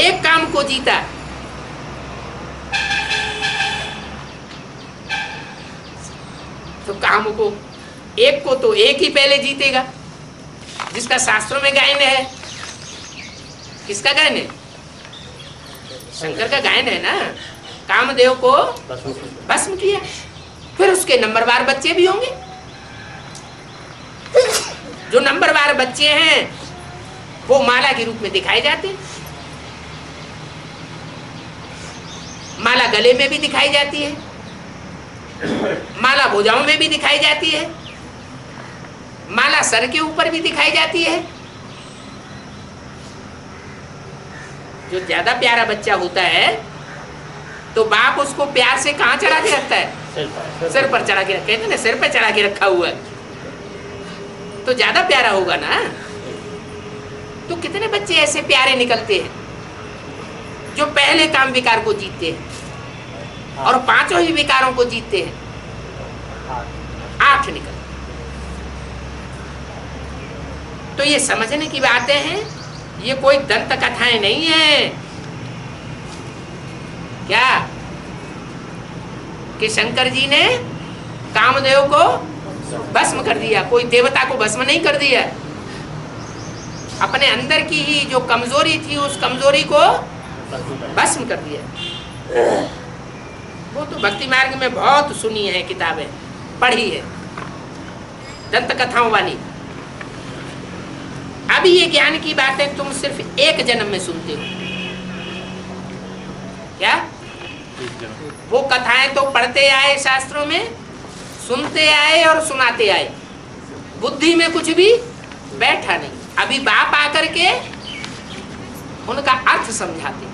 एक काम को जीता, तो काम को एक को तो एक ही पहले जीतेगा, जिसका शास्त्रों में गायन है। किसका गायन है? शंकर का गायन है ना। कामदेव को भस्म किया, फिर उसके नंबरवार बच्चे भी होंगे। जो नंबरवार बच्चे हैं वो माला के रूप में दिखाए जाते हैं। माला गले में भी दिखाई जाती है, माला भुजाओं में भी दिखाई जाती है, माला सर के ऊपर भी दिखाई जाती है। जो ज्यादा प्यारा बच्चा होता है तो बाप उसको प्यार से कहाँ चढ़ा के रखता है? सिर पर चढ़ा के रखते हैं ना, सिर पर चढ़ा के रखा हुआ है तो ज्यादा प्यारा होगा ना। तो कितने बच्चे ऐसे प्यारे निकलते हैं जो पहले काम विकार को जीतते हैं और पांचों ही विकारों को जीतते हैं। 8 निकल। तो ये समझने की बातें हैं, ये कोई दंत कथाएं नहीं है। क्या कि शंकर जी ने कामदेव को भस्म कर दिया? कोई देवता को भस्म नहीं कर दिया। अपने अंदर की ही जो कमजोरी थी उस कमजोरी को भस्म कर दिया। वो तो भक्ति मार्ग में बहुत सुनी है, किताबें पढ़ी है, दंत कथाओं वाली। अभी ये ज्ञान की बातें तुम सिर्फ एक जन्म में सुनते हो। क्या? वो कथाएं तो पढ़ते आए, शास्त्रों में सुनते आए और सुनाते आए, बुद्धि में कुछ भी बैठा नहीं। अभी बाप आकर के उनका अर्थ समझाते,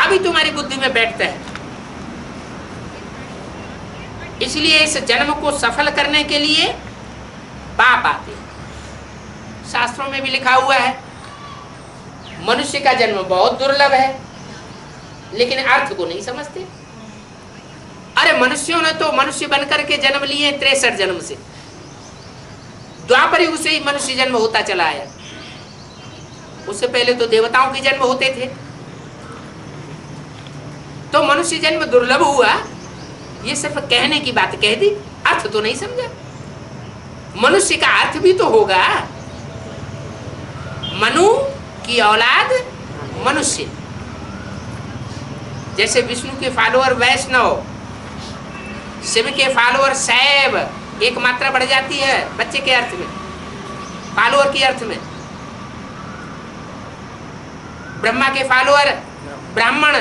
अभी तुम्हारी बुद्धि में बैठता है। इसलिए इस जन्म को सफल करने के लिए बाप आते। शास्त्रों में भी लिखा हुआ है मनुष्य का जन्म बहुत दुर्लभ है, लेकिन अर्थ को नहीं समझते। अरे मनुष्यों ने तो मनुष्य बनकर के जन्म लिए 63 जन्म से। द्वापर युग से ही मनुष्य जन्म होता चला आया। उससे पहले तो देवताओं के जन्म होते थे। तो मनुष्य जन्म दुर्लभ हुआ, ये सिर्फ कहने की बात कह दी, अर्थ तो नहीं समझा। मनुष्य का अर्थ भी तो होगा। मनु की औलाद मनुष्य। जैसे विष्णु के फॉलोअर वैष्णव, शिव के फॉलोअर शैव, एक मात्रा बढ़ जाती है बच्चे के अर्थ में, फॉलोअर के अर्थ में। ब्रह्मा के फॉलोअर ब्राह्मण।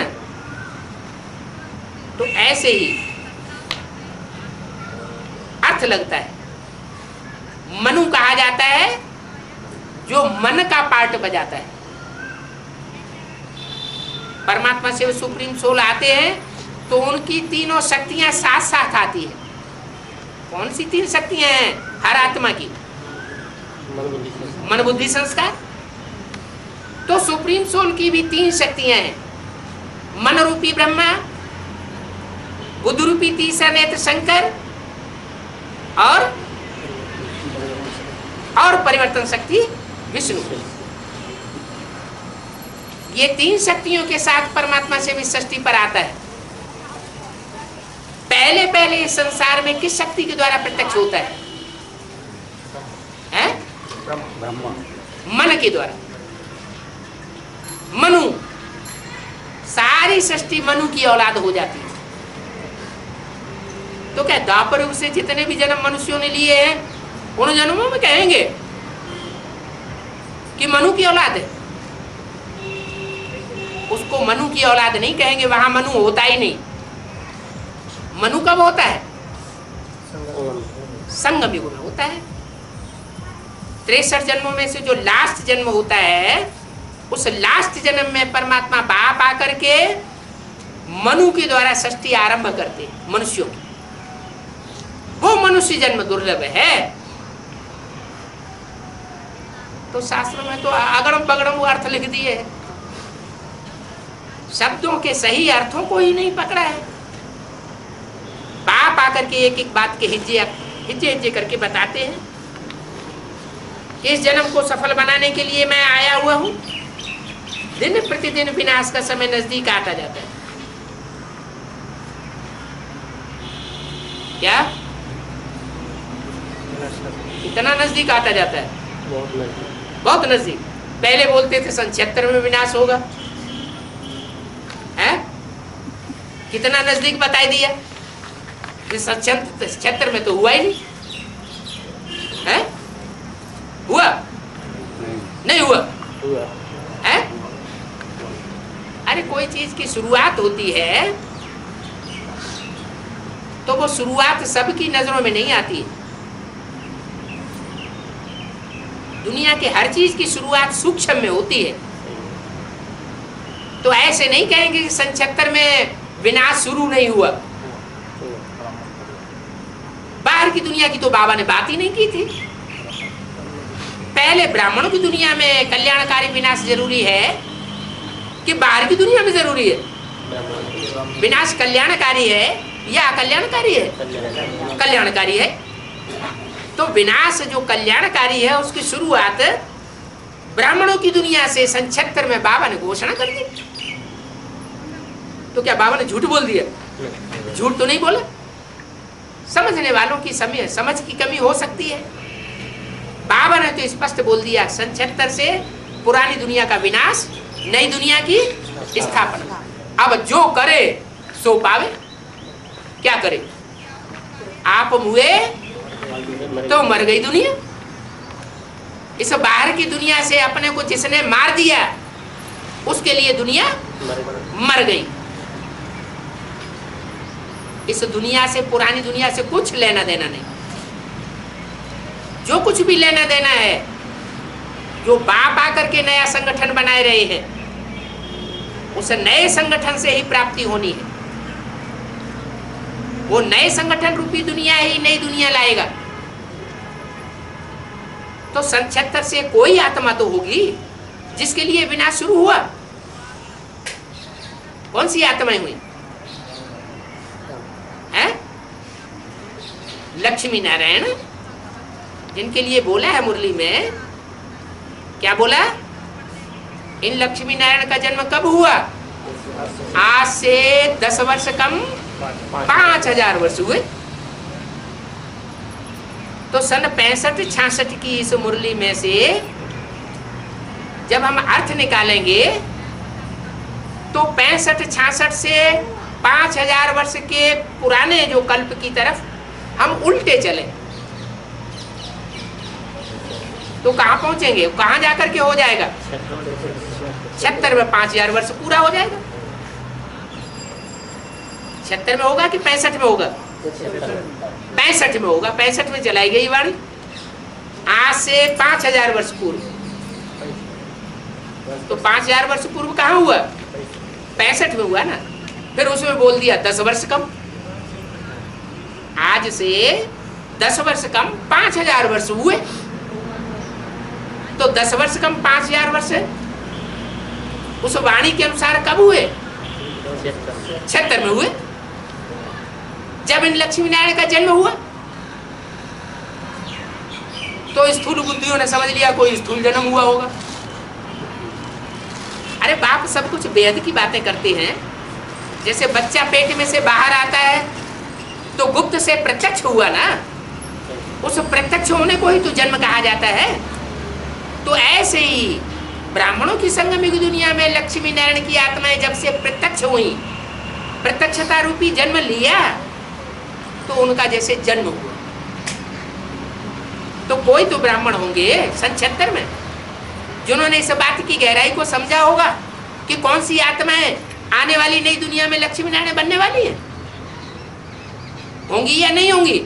तो ऐसे ही अर्थ लगता है। मनु कहा जाता है जो मन का पार्ट बजाता है। परमात्मा से सुप्रीम सोल आते हैं तो उनकी तीनों शक्तियां साथ साथ आती है। कौन सी 3 शक्तियां हैं हर आत्मा की? मन बुद्धि संस्कार। तो सुप्रीम सोल की भी 3 शक्तियां हैं, मन रूपी ब्रह्मा, बुद्ध रूपी तीसरा नेत्र शंकर और परिवर्तन शक्ति विष्णु। ये 3 शक्तियों के साथ परमात्मा से भी सृष्टि पर आता है। पहले इस संसार में किस शक्ति के द्वारा प्रत्यक्ष होता है? ब्रह्मा। मन के द्वारा। मनु, सारी सृष्टि मनु की औलाद हो जाती है। तो क्या द्वापर युग से जितने भी जन्म मनुष्यों ने लिए हैं उन जन्मों में कहेंगे कि मनु की औलाद है? उसको मनु की औलाद नहीं कहेंगे, वहां मनु होता ही नहीं। मनु कब होता है? संगम युग में होता है। 63 जन्मों में से जो लास्ट जन्म होता है, उस लास्ट जन्म में परमात्मा बाप आकर के मनु के द्वारा सृष्टि आरंभ करते मनुष्यों की। वो मनुष्य जन्म दुर्लभ है। तो शास्त्रों में तो अगड़म बगड़म अर्थ लिख दिए, शब्दों के सही अर्थों को ही नहीं पकड़ा है। बाप आकर के एक एक बात के हिज्जे हिज्जे करके बताते हैं। इस जन्म को सफल बनाने के लिए मैं आया हुआ हूं। दिन प्रतिदिन विनाश का समय नजदीक आता जाता है। क्या इतना नजदीक आता जाता है? बहुत नजदीक। पहले बोलते थे सन 76 में विनाश होगा, है? कितना नजदीक बताई दिया। सन 76 में तो हुआ ही नहीं, है? हुआ नहीं हुआ है? अरे कोई चीज की शुरुआत होती है तो वो शुरुआत सबकी नजरों में नहीं आती है। दुनिया के हर चीज की शुरुआत सूक्ष्म में होती है। तो ऐसे नहीं कहेंगे कि सन 76 में विनाश शुरू नहीं हुआ। बाहर की दुनिया की तो बाबा ने बात ही नहीं की थी। पहले ब्राह्मणों की दुनिया में कल्याणकारी विनाश जरूरी है कि बाहर की दुनिया में जरूरी है? विनाश कल्याणकारी है या अकल्याणकारी है? कल्याणकारी है। तो विनाश जो कल्याणकारी है उसकी शुरुआत ब्राह्मणों की दुनिया से सन 76 में बाबा ने घोषणा कर दी। तो क्या बाबा ने झूठ बोल दिया? झूठ तो नहीं बोला। समझने वालों की समझ की कमी हो सकती है। बाबा ने तो स्पष्ट बोल दिया, सन 76 से पुरानी दुनिया का विनाश, नई दुनिया की स्थापना। अब जो करे सो पावे। क्या करे? आप मुए तो मर गई दुनिया। इस बाहर की दुनिया से अपने को जिसने मार दिया उसके लिए दुनिया मर गई। इस दुनिया से, पुरानी दुनिया से कुछ लेना देना नहीं। जो कुछ भी लेना देना है, जो बाप आकर के नया संगठन बनाए रहे हैं, उस नए संगठन से ही प्राप्ति होनी है। वो नए संगठन रूपी दुनिया ही नई दुनिया लाएगा। तो सन 76 से कोई आत्मा तो होगी जिसके लिए विनाश शुरू हुआ। कौन सी आत्माएं हुई हैं? लक्ष्मी नारायण, जिनके लिए बोला है मुरली में। क्या बोला? इन लक्ष्मी नारायण का जन्म कब हुआ? आज से 10 वर्ष कम 5000 वर्ष हुए। तो सन 65-66 की इस मुरली में से जब हम अर्थ निकालेंगे तो 65-66 से 5000 वर्ष के पुराने जो कल्प की तरफ हम उल्टे चले तो कहाँ पहुंचेंगे? कहाँ जाकर के हो जाएगा? 76 में 5000 वर्ष पूरा हो जाएगा। 76 में होगा कि 65 में होगा? 65 में होगा। 65 में जलाई गई वाणी। आज से 5000 वर्ष पूर्व। तो 5000 वर्ष पूर्व कहाँ हुआ? 65 में हुआ ना। फिर उसमें बोल दिया 10 वर्ष कम। आज से 10 वर्ष कम 5000 वर्ष हुए। तो 10 वर्ष कम 5000 वर्ष उस वाणी के अनुसार कब हुए? 76 में हुए, जब इन लक्ष्मी नारायण का जन्म हुआ। तो स्थूल बुद्धियों ने समझ लिया कोई स्थूल जन्म हुआ होगा। अरे बाप सब कुछ बेहद की बातें करते हैं। जैसे बच्चा पेट में से बाहर आता है तो गुप्त से प्रत्यक्ष हुआ ना। उस प्रत्यक्ष होने को ही तो जन्म कहा जाता है। तो ऐसे ही ब्राह्मणों की संगमिक दुनिया में लक्ष्मी नारायण की आत्माएं जब से प्रत्यक्ष हुई, प्रत्यक्षता रूपी जन्म लिया, तो उनका जैसे जन्म हुआ। तो कोई तो ब्राह्मण होंगे सन 76 में जिन्होंने इस बात की गहराई को समझा होगा कि कौन सी आत्माएं आने वाली नई दुनिया में लक्ष्मी नारायण बनने वाली है, होंगी या नहीं होंगी?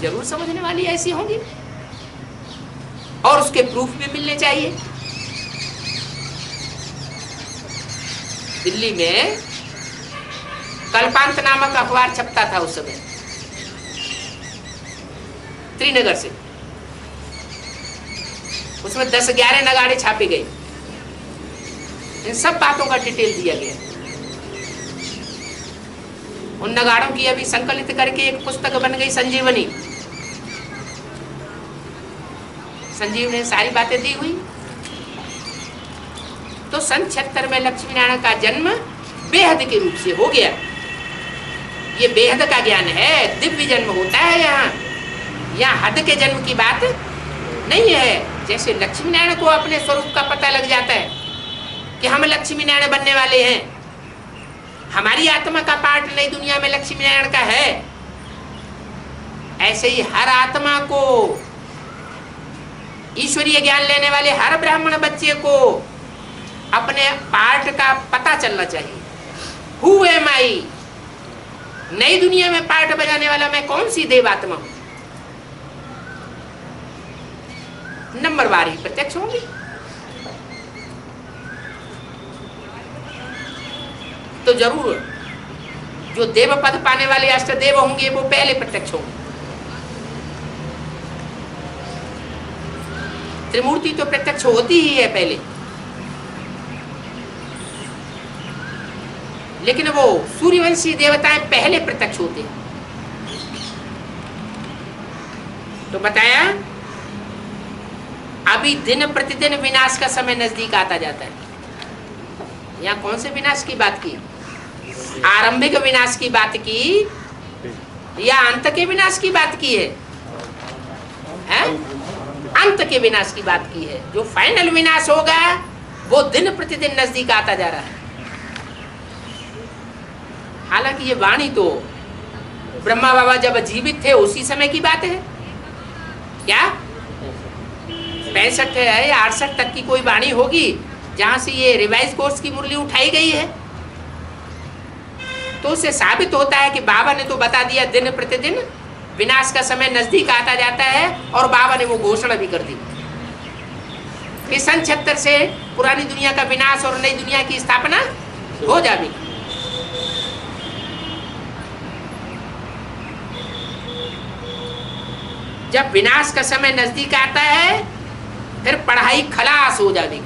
जरूर समझने वाली ऐसी होंगी, और उसके प्रूफ भी मिलने चाहिए। दिल्ली में कल्पांत नामक अखबार छपता था उस समय, त्रिनगर से। उसमें 10-11 नगाड़े छापे गए, इन सब बातों का डिटेल दिया गया। उन नगाड़ों की अभी संकलित करके एक पुस्तक बन गई, संजीवनी। संजीवनी ने सारी बातें दी हुई। तो सन 76 में लक्ष्मी नारायण का जन्म बेहद के रूप से हो गया। ये बेहद का ज्ञान है, दिव्य जन्म होता है यहाँ हद के जन्म की बात नहीं है। जैसे लक्ष्मी नारायण को अपने स्वरूप का पता लग जाता है कि हम लक्ष्मी नारायण बनने वाले हैं, हमारी आत्मा का पार्ट नई दुनिया में लक्ष्मी नारायण का है, ऐसे ही हर आत्मा को, ईश्वरीय ज्ञान लेने वाले हर ब्राह्मण बच्चे को अपने पार्ट का पता चलना चाहिए। हु एम आई, नई दुनिया में पार्ट बजाने वाला मैं कौन सी देवात्मा हूं? नंबरवार ही प्रत्यक्ष होंगी। तो जरूर जो देव पद पाने वाले अष्टदेव होंगे वो पहले प्रत्यक्ष होंगे। त्रिमूर्ति तो प्रत्यक्ष होती ही है पहले, लेकिन वो सूर्यवंशी देवताएं पहले प्रत्यक्ष होते हैं। तो बताया अभी दिन प्रतिदिन विनाश का समय नजदीक आता जाता है। यहाँ कौन से विनाश की बात की? आरंभिक विनाश की बात की या अंत के विनाश की बात की है? अंत के विनाश की बात की है। जो फाइनल विनाश होगा वो दिन प्रतिदिन नजदीक आता जा रहा है। हालांकि ये वाणी तो ब्रह्मा बाबा जब जीवित थे उसी समय की बात है। क्या 65 या 68 तक की कोई वाणी होगी जहां से ये रिवाइज कोर्स की मुरली उठाई गई है? तो उससे साबित होता है कि बाबा ने तो बता दिया दिन प्रतिदिन विनाश का समय नजदीक आता जाता है, और बाबा ने वो घोषणा भी कर दी कि सन 76 से पुरानी दुनिया का विनाश और नई दुनिया की स्थापना हो जाएगी। जब विनाश का समय नजदीक आता है फिर पढ़ाई खलास हो जाएगी।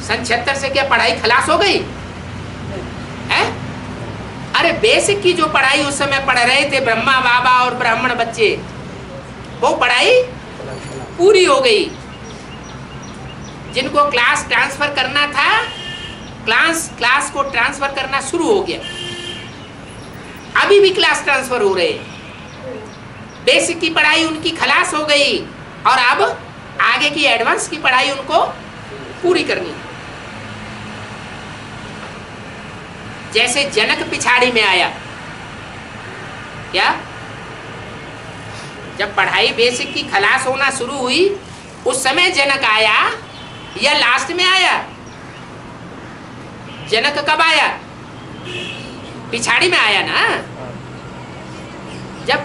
सन 76 से क्या पढ़ाई खलास हो गई है? अरे बेसिक की जो पढ़ाई उस समय पढ़ रहे थे ब्रह्मा बाबा और ब्राह्मण बच्चे, वो पढ़ाई पूरी हो गई। जिनको क्लास ट्रांसफर करना था, क्लास को ट्रांसफर करना शुरू हो गया। अभी भी क्लास ट्रांसफर हो रहे हैं। बेसिक की पढ़ाई उनकी खलास हो गई और अब आगे की एडवांस की पढ़ाई उनको पूरी करनी है। जैसे जनक पिछाड़ी में आया, क्या जब पढ़ाई बेसिक की खलास होना शुरू हुई उस समय जनक आया या लास्ट में आया? जनक कब आया? पिछाड़ी में आया ना। जब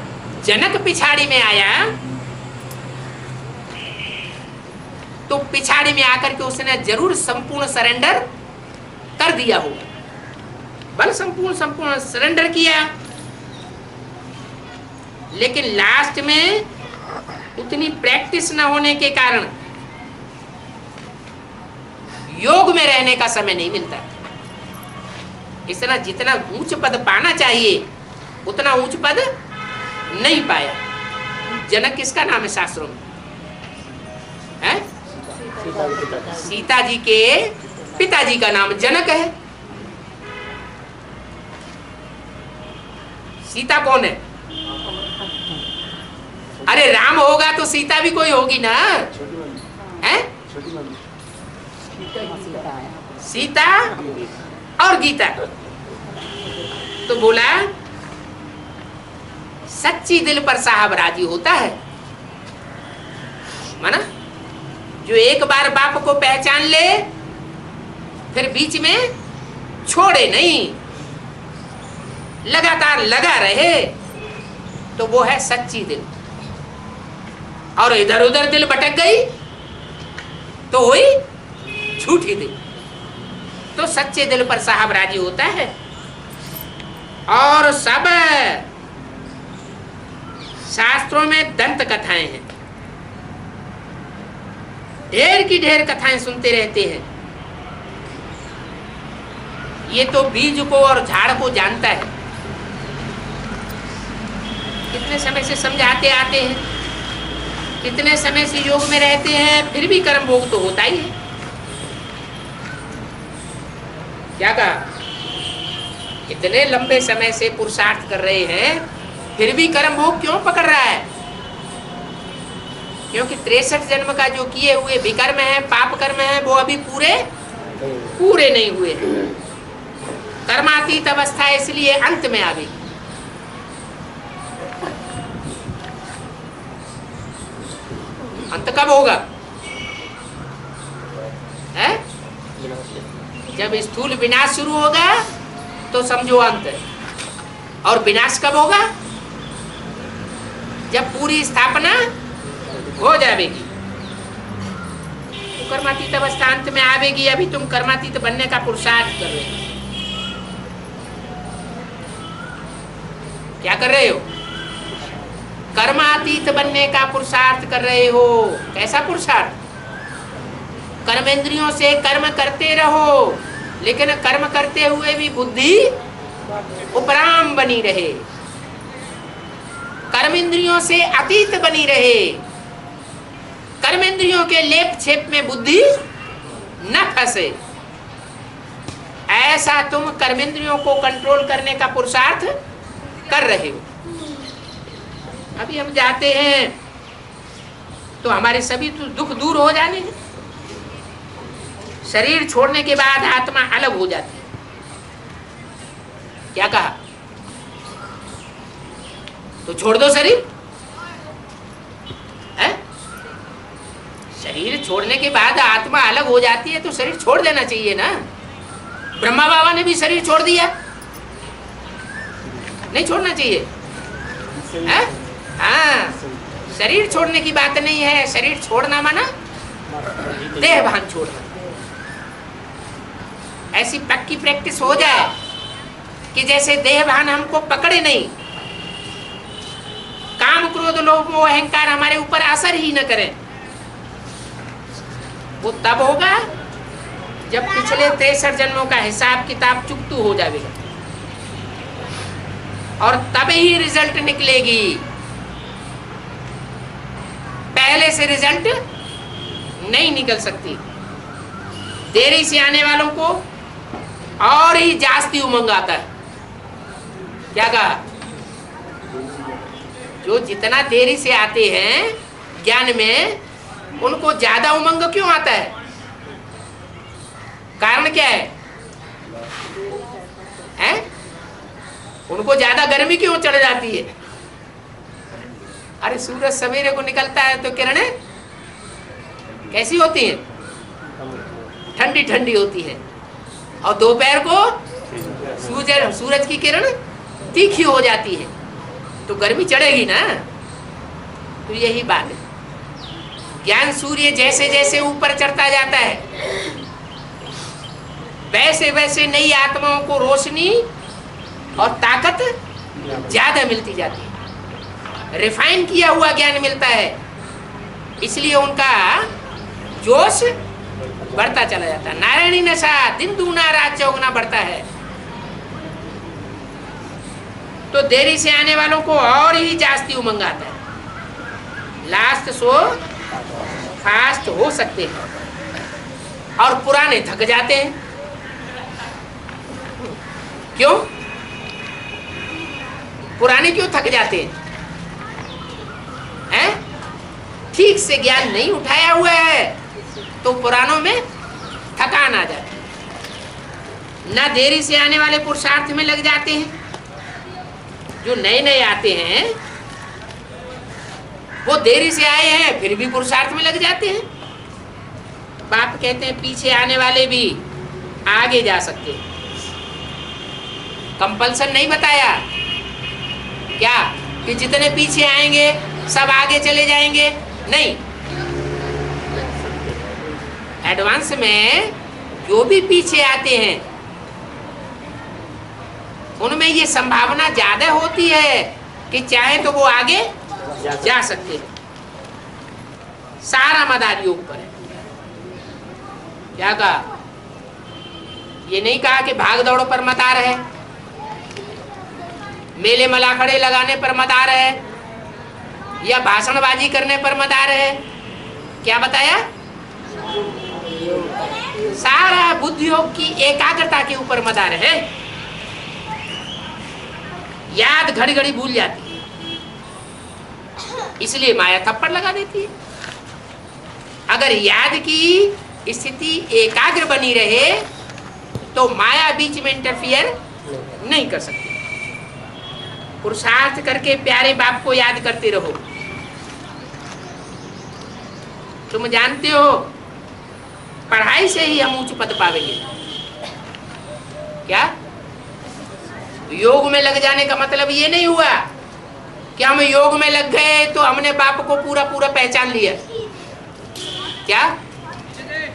जनक पिछाड़ी में आया तो पिछाड़ी में आकर के उसने जरूर संपूर्ण सरेंडर कर दिया होगा, बल संपूर्ण सरेंडर किया, लेकिन लास्ट में उतनी प्रैक्टिस न होने के कारण योग में रहने का समय नहीं मिलता। इस तरह जितना ऊंच पद पाना चाहिए उतना ऊंच पद नहीं पाया। जनक किसका नाम है शास्त्रों में? है? सीता जी के पिताजी का नाम जनक है। सीता कौन है? अरे राम होगा तो सीता भी कोई होगी ना, है? सीता और गीता। तो बोला सच्ची दिल पर साहब राजी होता है। माना जो एक बार बाप को पहचान फिर बीच में छोड़े नहीं, लगातार लगा रहे, तो वो है सच्ची दिल। और इधर उधर दिल भटक गई तो हुई झूठी दिल। तो सच्चे दिल पर साहब राजी होता है। और सब शास्त्रों में दंत कथाएं हैं, ढेर की ढेर कथाएं सुनते रहते हैं। ये तो बीज को और झाड़ को जानता है। कितने समय से समझाते आते हैं, कितने समय से योग में रहते हैं, फिर भी कर्म भोग तो होता ही है। क्या कहा? इतने लंबे समय से पुरुषार्थ कर रहे हैं, फिर भी कर्म भोग क्यों पकड़ रहा है? क्योंकि 63 जन्म का जो किए हुए विकर्म है, पाप कर्म है, वो अभी पूरे नहीं हुए हैं। कर्मातीत अवस्था इसलिए अंत में आ गई। अंत कब होगा? है? जब स्थूल विनाश शुरू होगा तो समझो अंत है। और विनाश कब होगा? जब पूरी स्थापना हो जाएगी। तो कर्मातीत अवस्था अंत में आवेगी। अभी तुम कर्मातीत बनने का पुरुषार्थ कर रहे हो। क्या कर रहे हो? कर्मातीत बनने का पुरुषार्थ कर रहे हो। कैसा पुरुषार्थ? कर्मेंद्रियों से कर्म करते रहो, लेकिन कर्म करते हुए भी बुद्धि उपराम बनी रहे, कर्मेंद्रियों से अतीत बनी रहे, कर्मेंद्रियों के लेप छेप में बुद्धि न फंसे। ऐसा तुम कर्मेंद्रियों को कंट्रोल करने का पुरुषार्थ कर रहे हो। अभी हम जाते हैं तो हमारे सभी दुख दूर हो जाने हैं। शरीर छोड़ने के बाद आत्मा अलग हो जाती है। क्या कहा? तो छोड़ दो शरीर। है? शरीर छोड़ने के बाद आत्मा अलग हो जाती है तो शरीर छोड़ देना चाहिए ना। ब्रह्मा बाबा ने भी शरीर छोड़ दिया, नहीं छोड़ना चाहिए? है? हाँ, शरीर छोड़ने की बात नहीं है। शरीर छोड़ना माना देह भान छोड़ना। ऐसी पक्की प्रैक्टिस हो जाए कि जैसे देह भान हमको पकड़े नहीं, काम क्रोध लोभ मोह अहंकार हमारे ऊपर असर ही न करें। वो तब होगा जब पिछले 63 जन्मों का हिसाब किताब चुकतू हो जाएगा, और तब ही रिजल्ट निकलेगी। पहले से रिजल्ट नहीं निकल सकती। देरी से आने वालों को और ही जास्ती उमंग आता है। क्या कहा? जो जितना देरी से आते हैं ज्ञान में, उनको ज्यादा उमंग क्यों आता है? कारण क्या है? हैं? उनको ज्यादा गर्मी क्यों चढ़ जाती है? अरे सूरज सवेरे को निकलता है तो किरणें कैसी होती हैं? ठंडी ठंडी होती है। और दोपहर को सूरज की किरण तीखी हो जाती है, तो गर्मी चढ़ेगी ना। तो यही बात है। ज्ञान सूर्य जैसे जैसे ऊपर चढ़ता जाता है, वैसे वैसे नई आत्माओं को रोशनी और ताकत ज्यादा मिलती जाती है। रिफाइन किया हुआ ज्ञान मिलता है, इसलिए उनका जोश बढ़ता चला जाता है। नारायणी नशा दिन दूना रात चौगुना बढ़ता है। तो देरी से आने वालों को और ही जास्ती उमंग आता है। लास्ट सो फास्ट हो सकते हैं, और पुराने थक जाते हैं। क्यों? पुराने क्यों थक जाते हैं? ठीक से ज्ञान नहीं उठाया हुआ है तो पुरानों में थकान आ जाती है। ना देरी से आने वाले पुरुषार्थ में लग जाते हैं। जो नए नए आते हैं वो देरी से आए हैं फिर भी पुरुषार्थ में लग जाते हैं। बाप कहते हैं पीछे आने वाले भी आगे जा सकते हैं। कंपल्सन नहीं बताया क्या कि जितने पीछे आएंगे सब आगे चले जाएंगे, नहीं। एडवांस में जो भी पीछे आते हैं उनमें ये संभावना ज्यादा होती है कि चाहे तो वो आगे जा सकते हैं। सारा मदार योग पर है। क्या कहा? ये नहीं कहा कि भाग दौड़ पर मदार है, मेले मलाखड़े लगाने पर मदार है, या भाषणबाजी करने पर मदार है। क्या बताया? सारा बुद्धि योग की एकाग्रता के ऊपर मदार है। याद घड़ी घड़ी भूल जाती है, इसलिए माया थप्पड़ लगा देती है। अगर याद की स्थिति एकाग्र बनी रहे तो माया बीच में इंटरफियर नहीं कर सकती। पुरुषार्थ करके प्यारे बाप को याद करते रहो। तुम जानते हो पढ़ाई से ही हम उच्च पद पावेंगे। क्या? योग में लग जाने का मतलब ये नहीं हुआ कि हम योग में लग गए तो हमने बाप को पूरा पूरा पहचान लिया। क्या?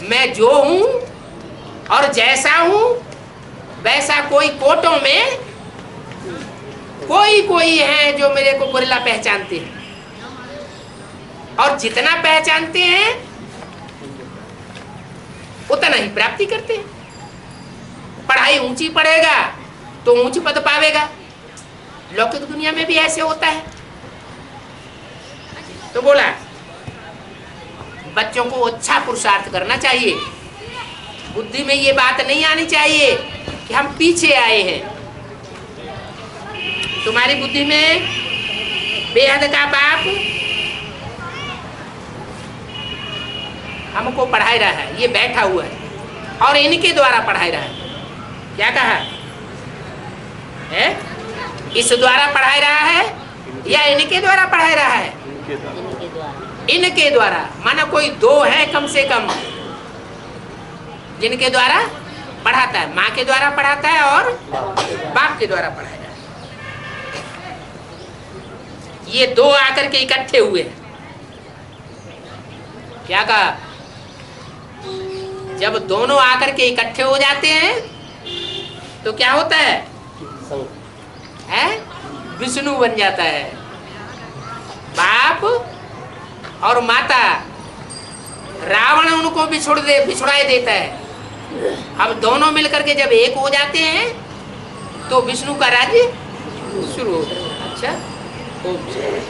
मैं जो हूं और जैसा हूं वैसा कोई कोटों में कोई है जो मेरे को गुरिल्ला पहचानते हैं, और जितना पहचानते हैं उतना ही प्राप्ति करते हैं। पढ़ाई ऊंची पढ़ेगा तो ऊंच पद पावेगा। लौकिक दुनिया में भी ऐसे होता है। तो बोला बच्चों को अच्छा पुरुषार्थ करना चाहिए। बुद्धि में ये बात नहीं आनी चाहिए कि हम पीछे आए हैं। तुम्हारी बुद्धि में बेहद का बाप हमको पढ़ाई रहा है, ये बैठा हुआ है और इनके द्वारा पढ़ाई रहा है। क्या कहा है? इस द्वारा पढ़ाई रहा है या इनके द्वारा पढ़ाई रहा है? इनके द्वारा। माना कोई दो है कम से कम जिनके द्वारा पढ़ाता है। माँ के द्वारा पढ़ाता है और बाप के द्वारा पढ़ाया है। ये दो आकर के इकट्ठे हुए हैं। क्या कहा? जब दोनों आकर के इकट्ठे हो जाते हैं तो क्या होता है? विष्णु बन जाता है। बाप और माता, रावण उनको बिछुड़ाए देता है। अब दोनों मिलकर के जब एक हो जाते हैं तो विष्णु का राज्य शुरू होता है। अच्छा, ओम जय।